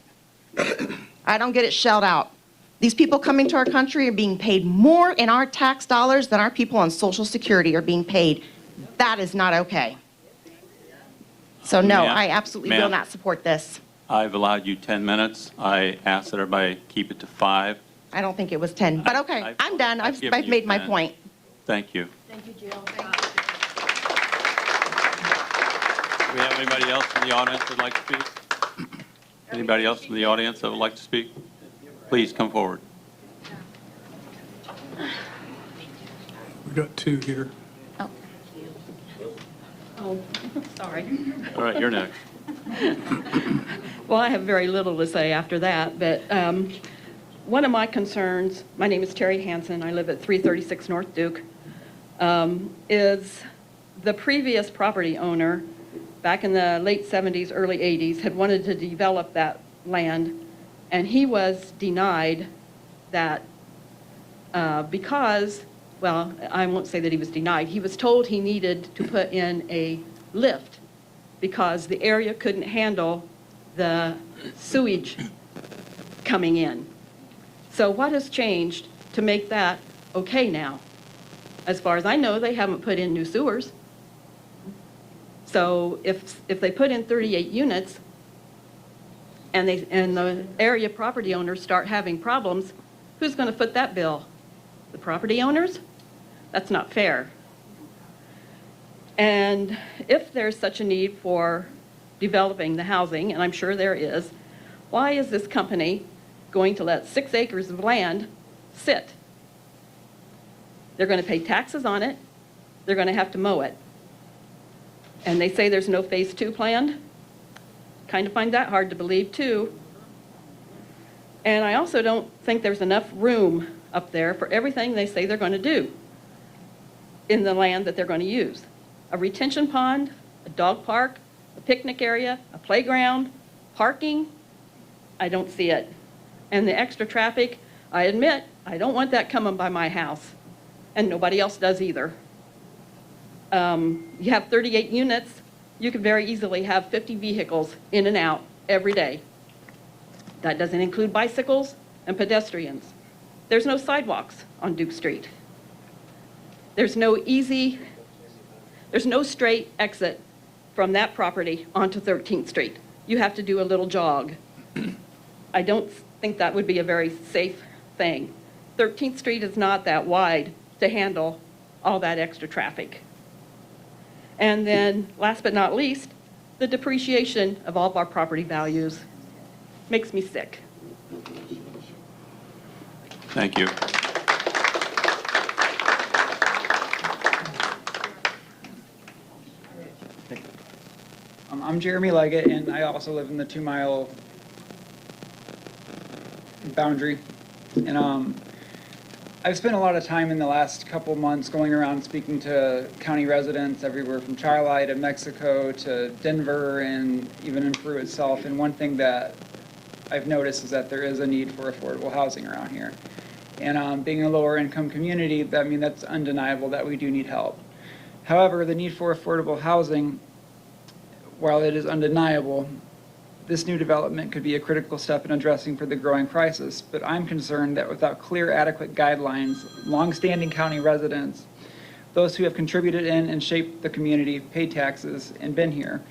I don't get it shelled out. These people coming to our country are being paid more in our tax dollars than our people on Social Security are being paid. That is not okay. So no, Ma'am, I absolutely will ma'am. not support this. I've allowed you 10 minutes. I asked that everybody keep it to 5. I don't think it was 10, but okay, I'm done. I've given you made my 10. point. Thank you. Thank you, Jill. Do we have anybody else in the audience that would like to speak? Anybody else in the audience that would like to speak? Please come forward. We got 2 here. Oh, sorry. All right, you're next. Well, I have very little to say after that, but one of my concerns, my name is Terry Hansen, I live at 336 North Duke, is the previous property owner, back in the late 70s, early 80s, had wanted to develop that land, and he was denied that because, well, I won't say that he was denied, he was told he needed to put in a lift because the area couldn't handle the sewage coming in. So what has changed to make that okay now? As far as I know, they haven't put in new sewers. So if they put in 38 units and the area property owners start having problems, who's going to foot that bill? The property owners? That's not fair. And if there's such a need for developing the housing, and I'm sure there is, why is this company going to let 6 acres of land sit? They're going to pay taxes on it. They're going to have to mow it. And they say there's no phase 2 planned. Kind of find that hard to believe too. And I also don't think there's enough room up there for everything they say they're going to do in the land that they're going to use. A retention pond, a dog park, a picnic area, a playground, parking, I don't see it. And the extra traffic, I admit, I don't want that coming by my house, and nobody else does either. You have 38 units, you could very easily have 50 vehicles in and out every day. That doesn't include bicycles and pedestrians. There's no sidewalks on Duke Street. There's no straight exit from that property onto 13th Street. You have to do a little jog. I don't think that would be a very safe thing. 13th Street is not that wide to handle all that extra traffic. And then, last but not least, the depreciation of all of our property values makes me sick. Thank you. I'm Jeremy Leggett, and I also live in the 2-mile boundary. And I've spent a lot of time in the last couple months going around speaking to county residents everywhere from Charlotte to Mexico to Denver and even in Peru itself. And one thing that I've noticed is that there is a need for affordable housing around here. And being a lower income community, that's undeniable that we do need help. However, the need for affordable housing, while it is undeniable, this new development could be a critical step in addressing for the growing crisis, but I'm concerned that without clear, adequate guidelines, longstanding county residents, those who have contributed in and shaped the community, paid taxes, and been here,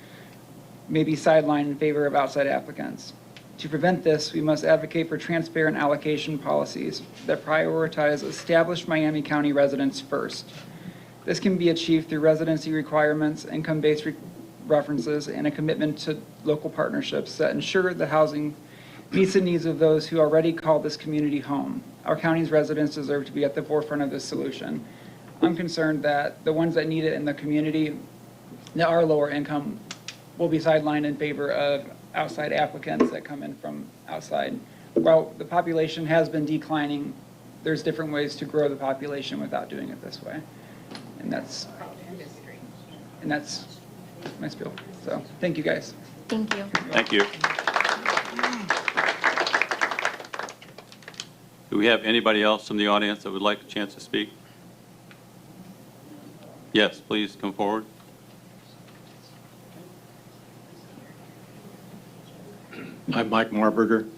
may be sidelined in favor of outside applicants. To prevent this, we must advocate for transparent allocation policies that prioritize established Miami County residents first. This can be achieved through residency requirements, income-based references, and a commitment to local partnerships that ensure the housing meets the needs of those who already call this community home. Our county's residents deserve to be at the forefront of this solution. I'm concerned that the ones that need it in the community that are lower income will be sidelined in favor of outside applicants that come in from outside. While the population has been declining, there's different ways to grow the population without doing it this way. And that's my spiel. So, thank you guys. Thank you. Thank you. Do we have anybody else from the audience that would like a chance to speak? Yes, please come forward. I'm Mike Marburger.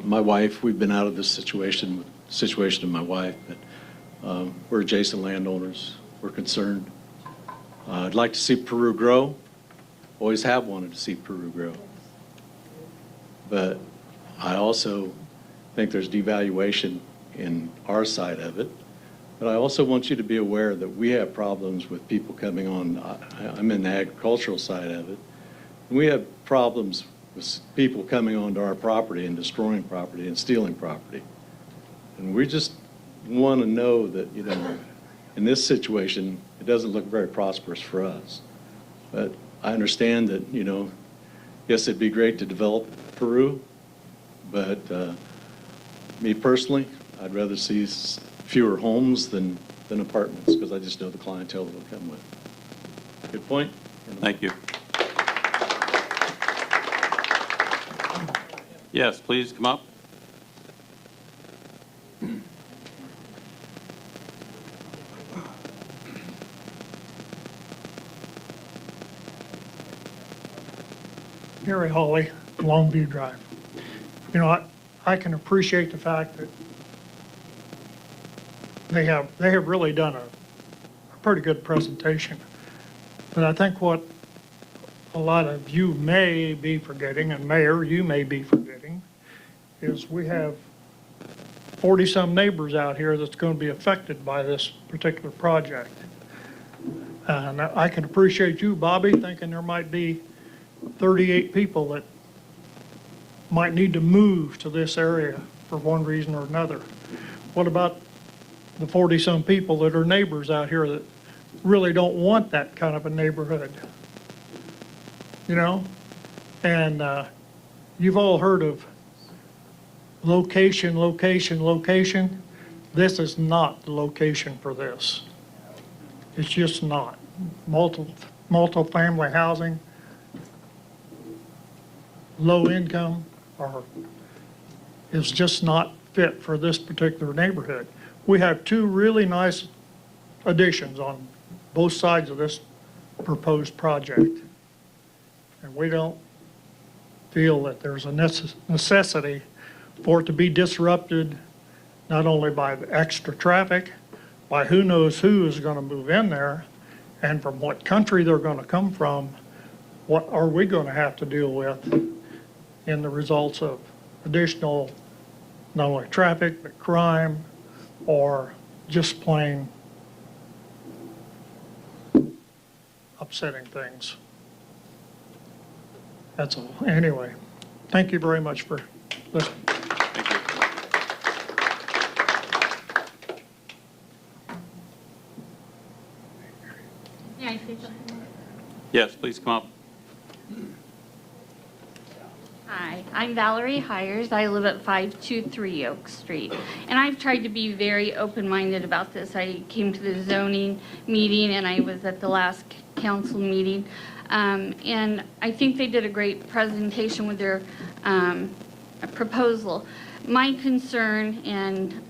My wife, we've been out of this situation of my wife, but we're adjacent landowners. We're concerned. I'd like to see Peru grow. Always have wanted to see Peru grow. But I also think there's devaluation in our side of it. But I also want you to be aware that we have problems with people coming on. I'm in the agricultural side of it. We have problems with people coming onto our property and destroying property and stealing property. And we just want to know that, you know, in this situation, it doesn't look very prosperous for us. But I understand that, you know, yes, it'd be great to develop Peru, but me personally, I'd rather see fewer homes than apartments, because I just know the clientele that will come with. Good point. Thank you. Yes, please come up. Gary Hawley, Longview Drive. You know, I can appreciate the fact that they have really done a pretty good presentation. But I think what a lot of you may be forgetting, and Mayor, you may be forgetting, is we have 40-some neighbors out here that's going to be affected by this particular project. And I can appreciate you, Bobby, thinking there might be 38 people that might need to move to this area for one reason or another. What about the 40-some people that are neighbors out here that really don't want that kind of a neighborhood? You know? And you've all heard of location, location, location. This is not the location for this. It's just not. Multi-family housing, low income, or is just not fit for this particular neighborhood. We have two really nice additions on both sides of this proposed project. And we don't feel that there's a necessity for it to be disrupted, not only by the extra traffic, by who knows who is going to move in there, and from what country they're going to come from. What are we going to have to deal with in the results of additional, not only traffic, but crime, or just plain upsetting things? That's all. Anyway, thank you very much for listening. Thank you. Yeah, I see something. Yes, please come up. Hi, I'm Valerie Hires. I live at 523 Oak Street. And I've tried to be very open-minded about this. I came to the zoning meeting and I was at the last council meeting. And I think they did a great presentation with their proposal. My concern, and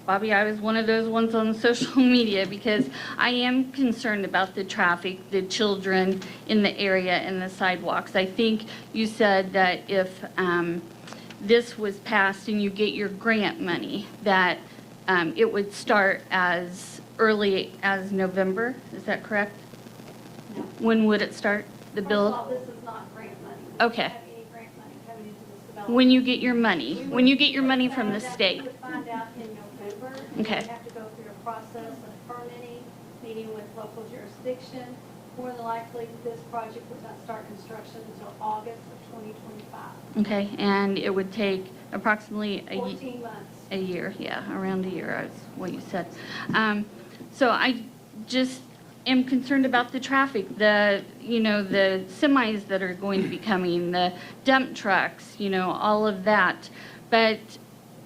Bobby, I was one of those ones on social media because I am concerned about the traffic, the children in the area and the sidewalks. I think you said that if this was passed and you get your grant money, that it would start as early as November. Is that correct? No. When would it start, the bill? First of all, this is not grant money. Okay. We don't have any grant money coming into this development. When you get your money, when you get your money from the state. We would find out in November. Okay. We have to go through a process of permitting, meeting with local jurisdiction. More than likely, this project would not start construction until August of 2025. Okay, and it would take approximately 14 months. a year, yeah, around a year, is what you said. So I just am concerned about the traffic, the semis that are going to be coming, the dump trucks, all of that. But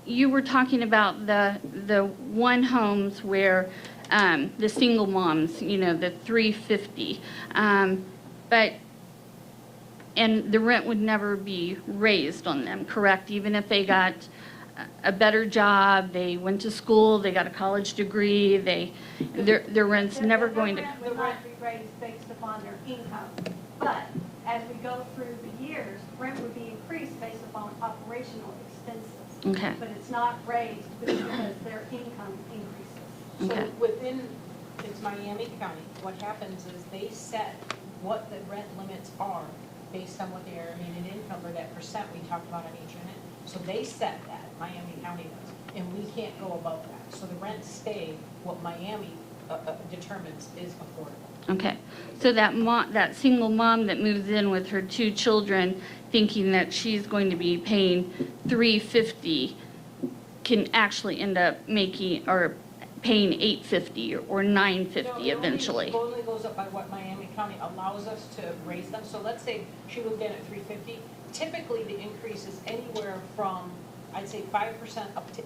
you were talking about the one homes where the single moms, the 350. and the rent would never be raised on them, correct? Even if they got a better job, they went to school, they got a college degree, their rent's never going to. The rent would not be raised based upon their income. But as we go through the years, rent would be increased based upon operational expenses. Okay. But it's not raised because their income increases. Okay. So within, it's Miami County, what happens is they set what the rent limits are based on what their median income or that percent we talked about on each unit. So they set that, Miami County does, and we can't go above that. So the rents stay what Miami determines is affordable. Okay, so that single mom that moves in with her 2 children, thinking that she's going to be paying $350, can actually end up making, or paying $850 or $950 eventually. It only goes up by what Miami County allows us to raise them. So let's say she moved in at $350. Typically, the increase is anywhere from, I'd say 5% up to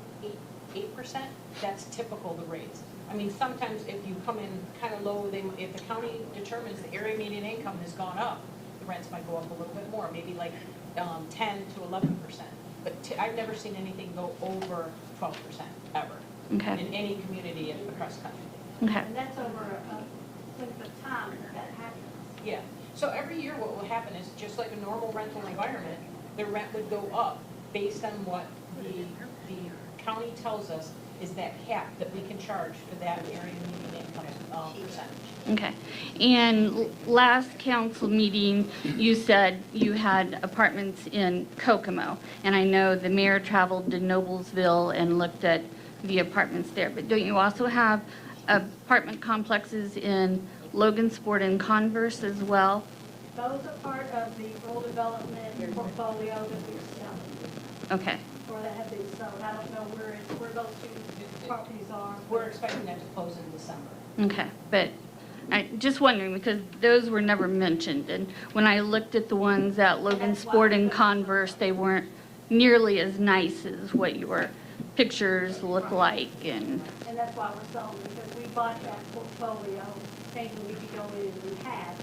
8%. That's typical, the rates. I mean, sometimes if you come in kind of low, if the county determines the area median income has gone up, the rents might go up a little bit more, maybe like 10 to 11%. But I've never seen anything go over 12% ever. Okay. In any community across the country. Okay. And that's over a length of time that happens. Yeah. So every year what will happen is, just like a normal rental environment, the rent would go up based on what the county tells us is that cap that we can charge for that area median income percentage. Okay. And last council meeting, you said you had apartments in Kokomo. And I know the mayor traveled to Noblesville and looked at the apartments there. But don't you also have apartment complexes in Logansport and Converse as well? Those are part of the rural development portfolio that we're selling, Okay. or that have been sold. I don't know where those 2 properties are. We're expecting that to close in December. Okay. But I'm just wondering, because those were never mentioned. And when I looked at the ones at Logansport and Converse, they weren't nearly as nice as what your pictures look like. And that's why we're selling, because we bought that portfolio thinking we could go in and rehab,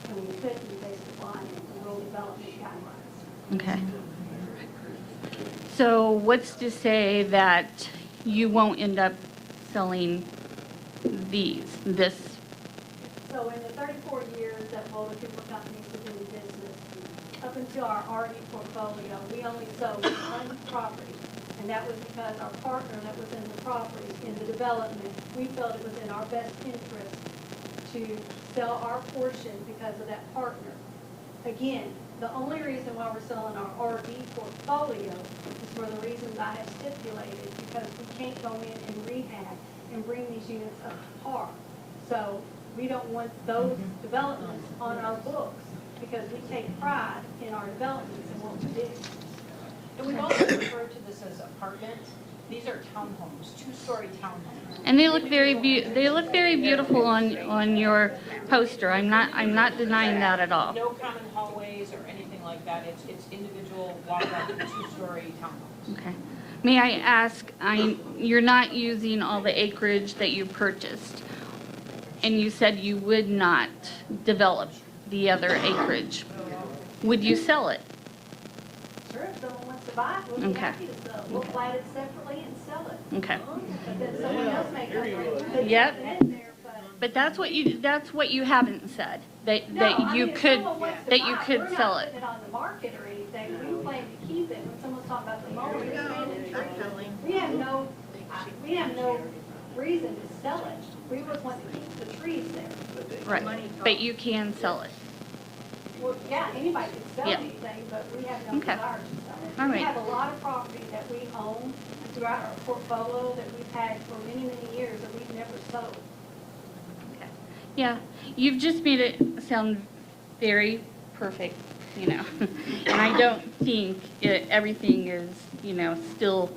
and we couldn't based upon the rural development guidelines. okay. So what's to say that you won't end up selling this? So in the 34 years that Boulder Cooper Company's been in business, up until our RD portfolio, we only sold 1 property. And that was because our partner that was in the property, in the development, we felt it was in our best interest to sell our portion because of that partner. Again, the only reason why we're selling our RV portfolio is for the reasons I have stipulated, because we can't go in and rehab and bring these units up to par. So we don't want those developments on our books, because we take pride in our developments and what we do. And we've also referred to this as apartments. These are townhomes, 2-story townhomes. And they look very beautiful on your poster. I'm not denying that at all. No common hallways or anything like that. It's individual walk-up 2-story townhomes. Okay. May I ask, you're not using all the acreage that you purchased, and you said you would not develop the other acreage. Would you sell it? Sure, if someone wants to buy it, we'll be Okay. happy to sell it. We'll plat it separately and sell it. Okay. But then someone else may come in, put Yep. something in there, but. But that's what you haven't said, that No, I you mean, if could, someone wants to that buy you it, could we're sell not it. putting it on the market or anything. We plan to keep it. When someone's talking about the mowing, we have no reason to sell it. We would want to keep the trees there. Right, but you can sell it. Well, yeah, anybody can sell Yeah. anything, but we have no Okay. desire to sell it. All We right. have a lot of property that we own throughout our portfolio that we've had for many, many years that we've never sold. Yeah, you've just made it sound very perfect, you know. And I don't think everything is, still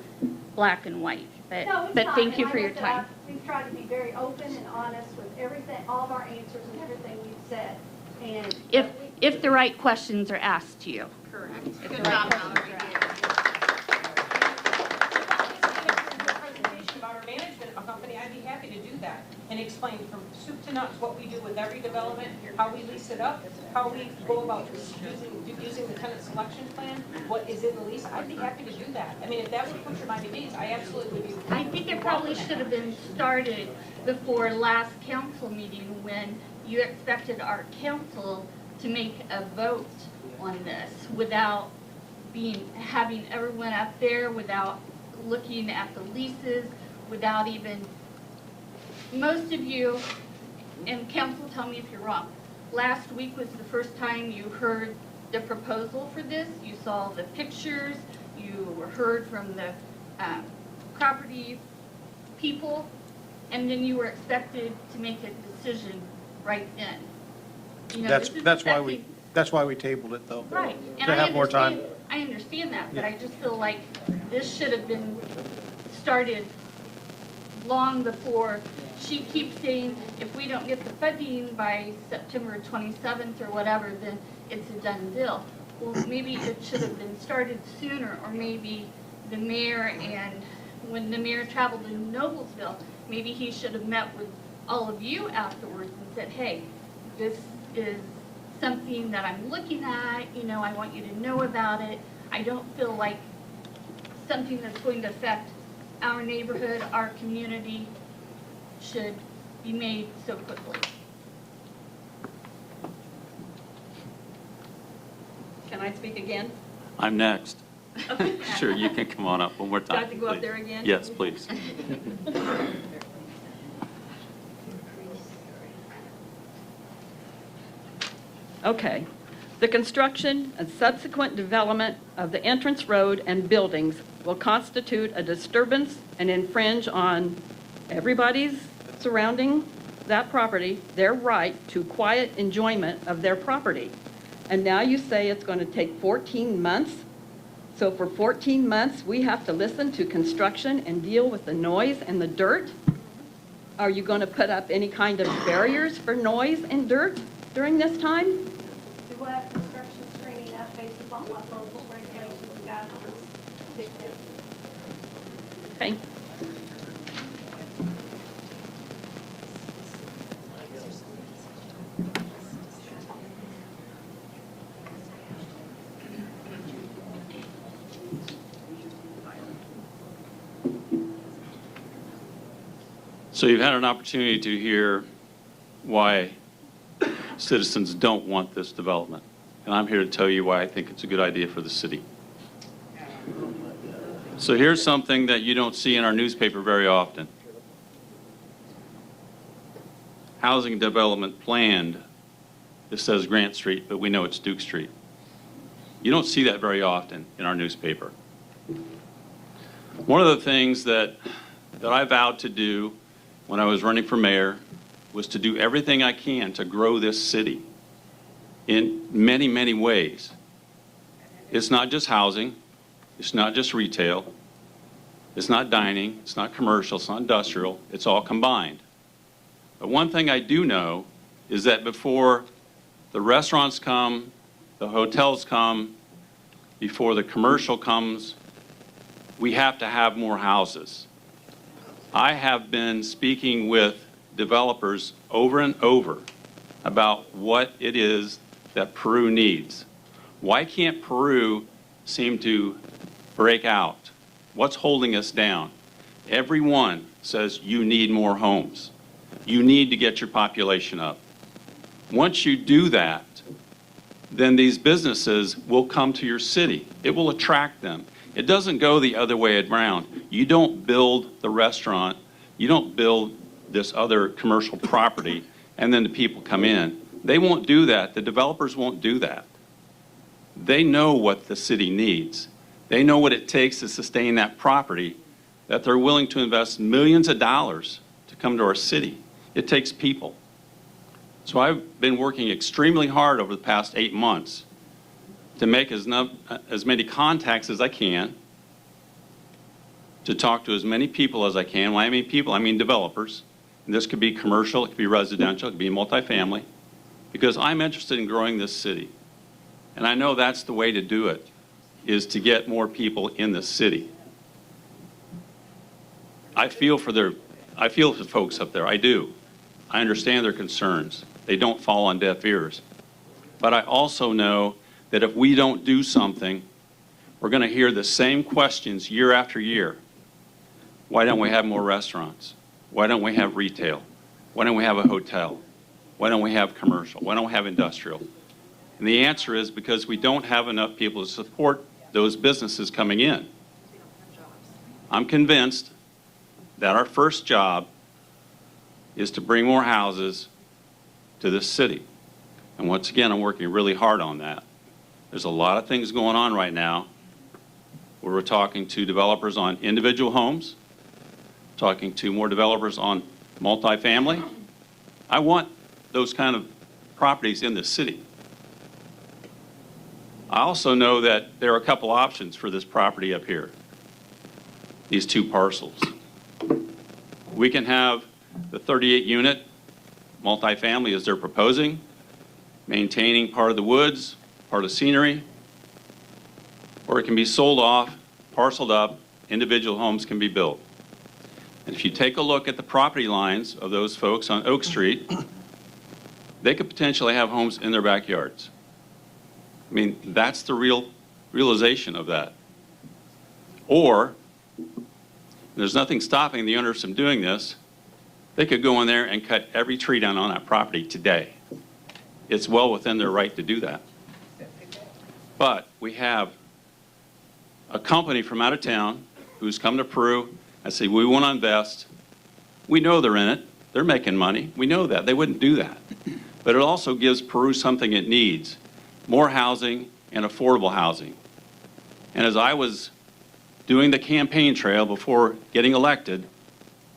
black and white. No, it's But not. thank you And for like your I said, time. We've tried to be very open and honest with everything, all of our answers and everything we've said. And If the right questions are asked to you. correct. If the right questions are asked. Presentation about our management company, I'd be happy to do that. and explain from soup to nuts what we do with every development, how we lease it up, how we go about using the tenant selection plan, what is in the lease. I'd be happy to do that. I mean, if that would push your Miami D's, I absolutely would be. I think it probably should have been started before last council meeting when you expected our council to make a vote on this without having everyone up there, without looking at the leases, without even, most of you, and council, tell me if you're wrong, last week was the first time you heard the proposal for this. You saw the pictures, you heard from the property people, and then you were expected to make a decision right then. You know, this is That's why we affecting- tabled it, though. Right. And To have more time. I understand that, but I just feel like this should have been started long before. She keeps saying, if we don't get the funding by September 27th or whatever, then it's a done deal. Well, maybe it should have been started sooner, or maybe the mayor, and when the mayor traveled to Noblesville, maybe he should have met with all of you afterwards and said, hey, this is something that I'm looking at, you know, I want you to know about it. I don't feel like something that's going to affect our neighborhood, our community, should be made so quickly. Can I speak again? I'm next. Okay. Sure, you can come on up one more Do I time. have to go up please. there again? Yes, please. Okay. The construction and subsequent development of the entrance road and buildings will constitute a disturbance and infringe on everybody's surrounding that property, their right to quiet enjoyment of their property. And now you say it's going to take 14 months? So for 14 months, we have to listen to construction and deal with the noise and the dirt? Are you going to put up any kind of barriers for noise and dirt during this time? We will have construction screening up based upon what local regulations and guidelines dictate. Okay. So you've had an opportunity to hear why citizens don't want this development. And I'm here to tell you why I think it's a good idea for the city. So here's something that you don't see in our newspaper very often. Housing development planned, it says Grant Street, but we know it's Duke Street. You don't see that very often in our newspaper. One of the things that I vowed to do when I was running for mayor was to do everything I can to grow this city in many, many ways. It's not just housing, it's not just retail, it's not dining, it's not commercial, it's not industrial, it's all combined. But one thing I do know is that before the restaurants come, the hotels come, before the commercial comes, we have to have more houses. I have been speaking with developers over and over about what it is that Peru needs. Why can't Peru seem to break out? What's holding us down? Everyone says you need more homes. You need to get your population up. Once you do that, then these businesses will come to your city. It will attract them. It doesn't go the other way around. You don't build the restaurant, you don't build this other commercial property, and then the people come in. They won't do that. The developers won't do that. They know what the city needs. They know what it takes to sustain that property, that they're willing to invest millions of dollars to come to our city. It takes people. So I've been working extremely hard over the past 8 months to make as many contacts as I can, to talk to as many people as I can. When I mean people, I mean developers. And this could be commercial, it could be residential, it could be multifamily, because I'm interested in growing this city. And I know that's the way to do it, is to get more people in the city. I feel for the folks up there, I do. I understand their concerns. They don't fall on deaf ears. But I also know that if we don't do something, we're going to hear the same questions year after year. Why don't we have more restaurants? Why don't we have retail? Why don't we have a hotel? Why don't we have commercial? Why don't we have industrial? And the answer is because we don't have enough people to support those businesses coming in. I'm convinced that our first job is to bring more houses to this city. And once again, I'm working really hard on that. There's a lot of things going on right now where we're talking to developers on individual homes, talking to more developers on multifamily. I want those kind of properties in the city. I also know that there are a couple options for this property up here, these two parcels. We can have the 38-unit multifamily as they're proposing, maintaining part of the woods, part of the scenery, or it can be sold off, parceled up, individual homes can be built. And if you take a look at the property lines of those folks on Oak Street, they could potentially have homes in their backyards. I mean, that's the realization of that. Or, there's nothing stopping the owners from doing this, they could go in there and cut every tree down on that property today. It's well within their right to do that. But we have a company from out of town who's come to Peru and say, we want to invest. We know they're in it. They're making money. We know that. They wouldn't do that. But it also gives Peru something it needs, more housing and affordable housing. And as I was doing the campaign trail before getting elected,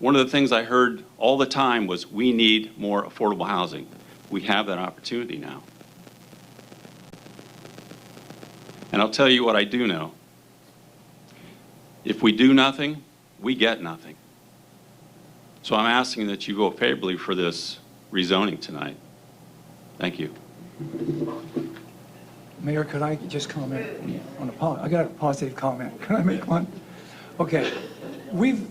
one of the things I heard all the time was, we need more affordable housing. We have that opportunity now. And I'll tell you what I do know. If we do nothing, we get nothing. So I'm asking that you vote favorably for this rezoning tonight. Thank you. Mayor, could I just comment on I got a positive comment. Can I make one? Okay. We've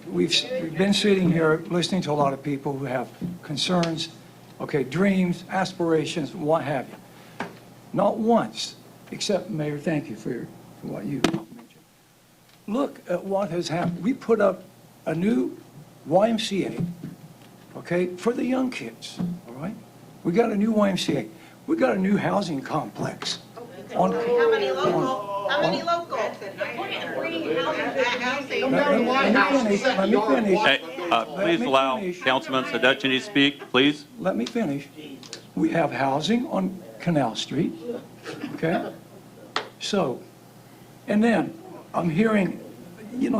been sitting here listening to a lot of people who have concerns, okay, dreams, aspirations, what have you. Not once, except, Mayor, thank you for what you mentioned. Look at what has happened. We put up a new YMCA, okay, for the young kids, all right? We got a new YMCA. We got a new housing complex. How many local? How many local? Let me finish. Hey, please allow Councilman Sadechin to speak, please. Let me finish. We have housing on Canal Street, okay? So, and then I'm hearing,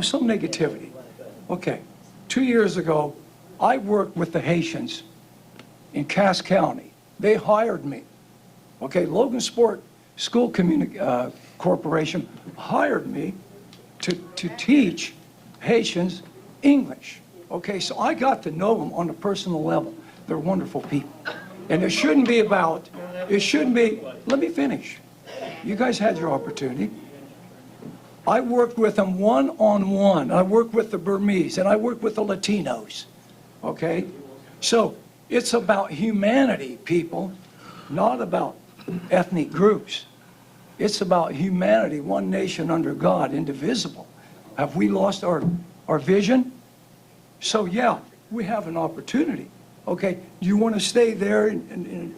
some negativity. Okay, 2 years ago, I worked with the Haitians in Cass County. They hired me. Okay, Logan Sport School Corporation hired me to teach Haitians English. Okay, so I got to know them on a personal level. They're wonderful people. And it shouldn't be, let me finish. You guys had your opportunity. I worked with them one-on-one. I worked with the Burmese, and I worked with the Latinos. Okay? So it's about humanity, people, not about ethnic groups. It's about humanity, one nation under God, indivisible. Have we lost our vision? So yeah, we have an opportunity. Okay, you want to stay there in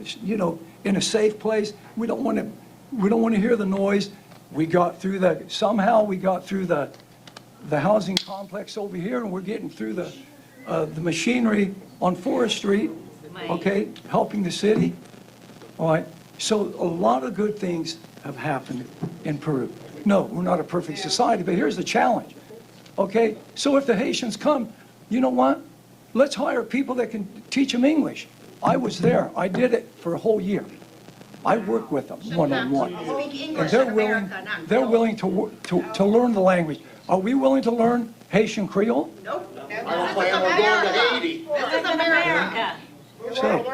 a safe place? We don't want to hear the noise. Somehow we got through the housing complex over here, and we're getting through the machinery on Forest Street, okay, helping the city. All right, so a lot of good things have happened in Peru. No, we're not a perfect society, but here's the challenge. Okay, so if the Haitians come, you know what? Let's hire people that can teach them English. I was there. I did it for a whole year. I work with them one-on-one. And they're willing to learn the language. Are we willing to learn Haitian Creole? Nope. This is America. So,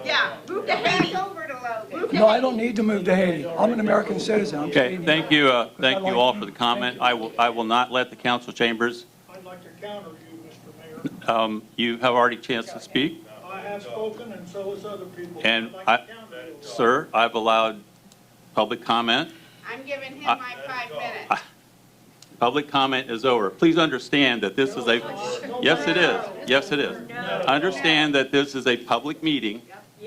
Yeah, move to Haiti. no, I don't need to move to Haiti. I'm an American citizen. I'm Okay, staying thank here. you, thank you all for the comment. I will not let the council chambers. I'd like to counter you, Mr. Mayor. You have already a chance to speak. I have spoken, and so has other people. And I'd like to count it. Sir, I've allowed public comment. I'm giving him my 5 minutes. Public comment is over. Please understand that this is a, yes, it is. Yes, it is. Understand that this is a public meeting,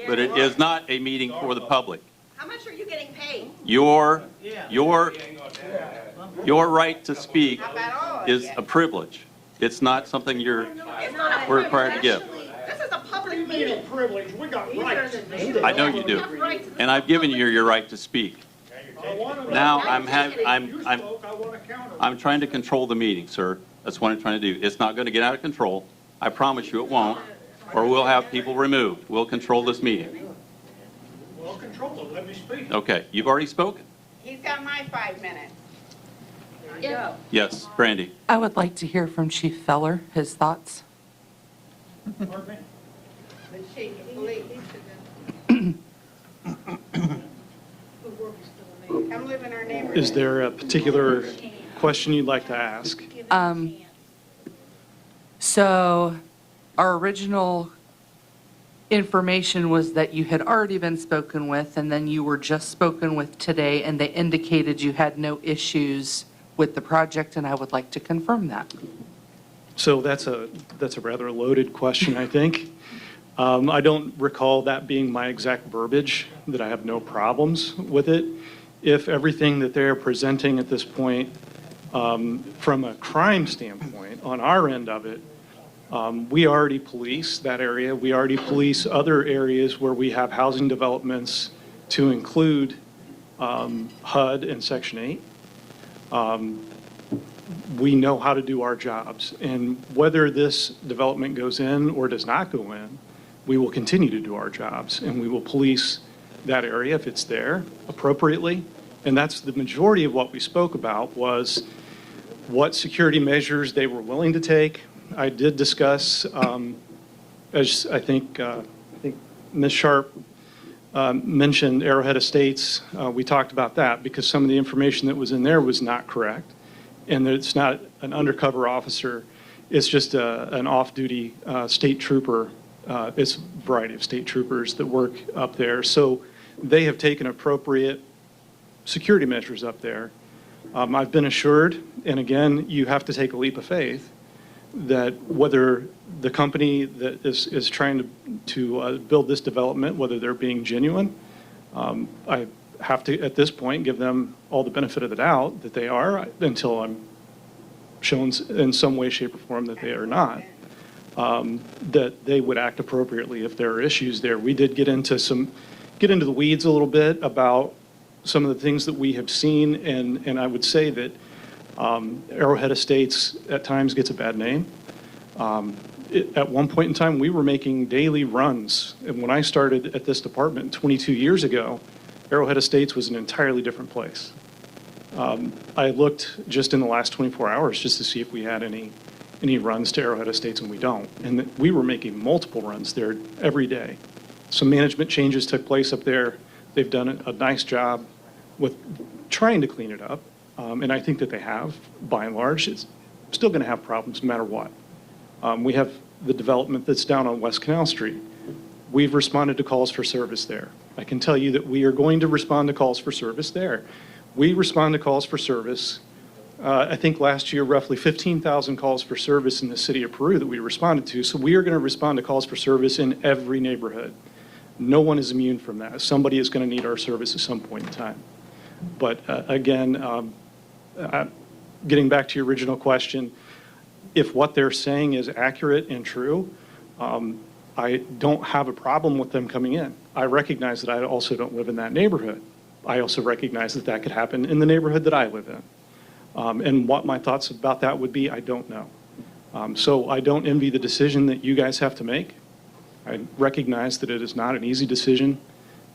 but it is not a meeting for the public. How much are you getting paid? Your right to speak is a privilege. It's not something we're required to give. This is a public We meeting. need a privilege, we got rights. I know you do. And I've given you your right to speak. Now, I'm trying to control the meeting, sir. That's what I'm trying to do. It's not going to get out of control. I promise you it won't, or we'll have people removed. We'll control this meeting. Well, control it, let me speak. Okay, you've already spoken. He's got my 5 minutes. Yes, Brandy. I would like to hear from Chief Feller, his thoughts. Pardon me? The chief of police. Come live in our neighborhood. Is there a particular question you'd like to ask? So our original information was that you had already been spoken with, and then you were just spoken with today, and they indicated you had no issues with the project, and I would like to confirm that. So that's a rather loaded question, I think. I don't recall that being my exact verbiage, that I have no problems with it. If everything that they're presenting at this point, from a crime standpoint, on our end of it, we already police that area. We already police other areas where we have housing developments to include HUD and Section 8. We know how to do our jobs. And whether this development goes in or does not go in, we will continue to do our jobs. And we will police that area if it's there appropriately. And that's the majority of what we spoke about, was what security measures they were willing to take. I did discuss, as I think Ms. Sharp mentioned Arrowhead Estates. We talked about that because some of the information that was in there was not correct. And that it's not an undercover officer. It's just an off-duty state trooper. It's a variety of state troopers that work up there. So they have taken appropriate security measures up there. I've been assured, and again, you have to take a leap of faith, that whether the company that is trying to build this development, whether they're being genuine, I have to, at this point, give them all the benefit of the doubt that they are, until I'm shown in some way, shape, or form that they are not, that they would act appropriately if there are issues there. We did get into the weeds a little bit about some of the things that we have seen, and I would say that Arrowhead Estates at times gets a bad name. At one point in time, we were making daily runs, and when I started at this department 22 years ago, Arrowhead Estates was an entirely different place. I looked just in the last 24 hours just to see if we had any runs to Arrowhead Estates, and we don't. And we were making multiple runs there every day. Some management changes took place up there. They've done a nice job with trying to clean it up, and I think that they have, by and large. It's still going to have problems no matter what. We have the development that's down on West Canal Street. We've responded to calls for service there. I can tell you that we are going to respond to calls for service there. We respond to calls for service. I think last year, roughly 15,000 calls for service in the city of Peru that we responded to. So we are going to respond to calls for service in every neighborhood. No one is immune from that. Somebody is going to need our service at some point in time. But again, getting back to your original question, if what they're saying is accurate and true, I don't have a problem with them coming in. I recognize that I also don't live in that neighborhood. I also recognize that that could happen in the neighborhood that I live in. And what my thoughts about that would be, I don't know. So I don't envy the decision that you guys have to make. I recognize that it is not an easy decision,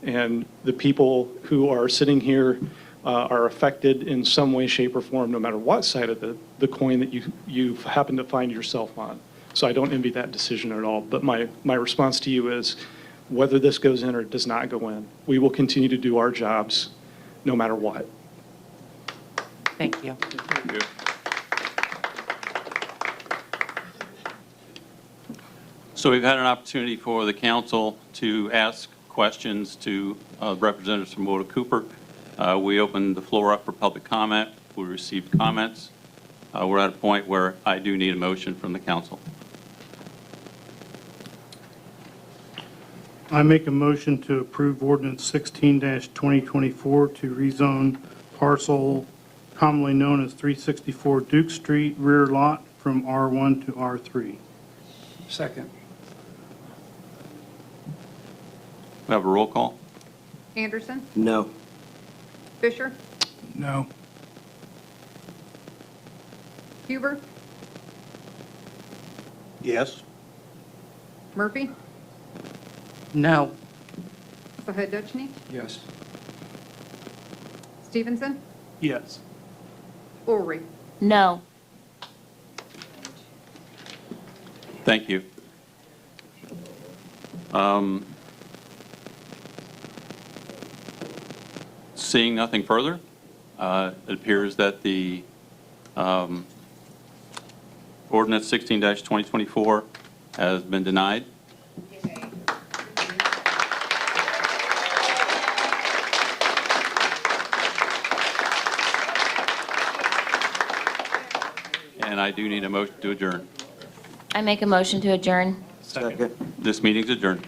and the people who are sitting here are affected in some way, shape, or form, no matter what side of the coin that you happen to find yourself on. So I don't envy that decision at all. But my response to you is, whether this goes in or does not go in, we will continue to do our jobs no matter what. Thank you. Thank you. So we've had an opportunity for the council to ask questions to representatives from Woda Cooper. We opened the floor up for public comment. We received comments. We're at a point where I do need a motion from the council. I make a motion to approve ordinance 16-2024 to rezone parcel commonly known as 364 Duke Street rear lot from R1 to R3. Second. We have a roll call? Anderson, No. Fisher, No. Huber, Yes. Murphy, No. Sahedechny, Yes. Stevenson, Yes. Ulrich. No. Thank you. Seeing nothing further, it appears that the ordinance 16-2024 has been denied. And I do need a motion to adjourn. I make a motion to adjourn. Second. This meeting's adjourned.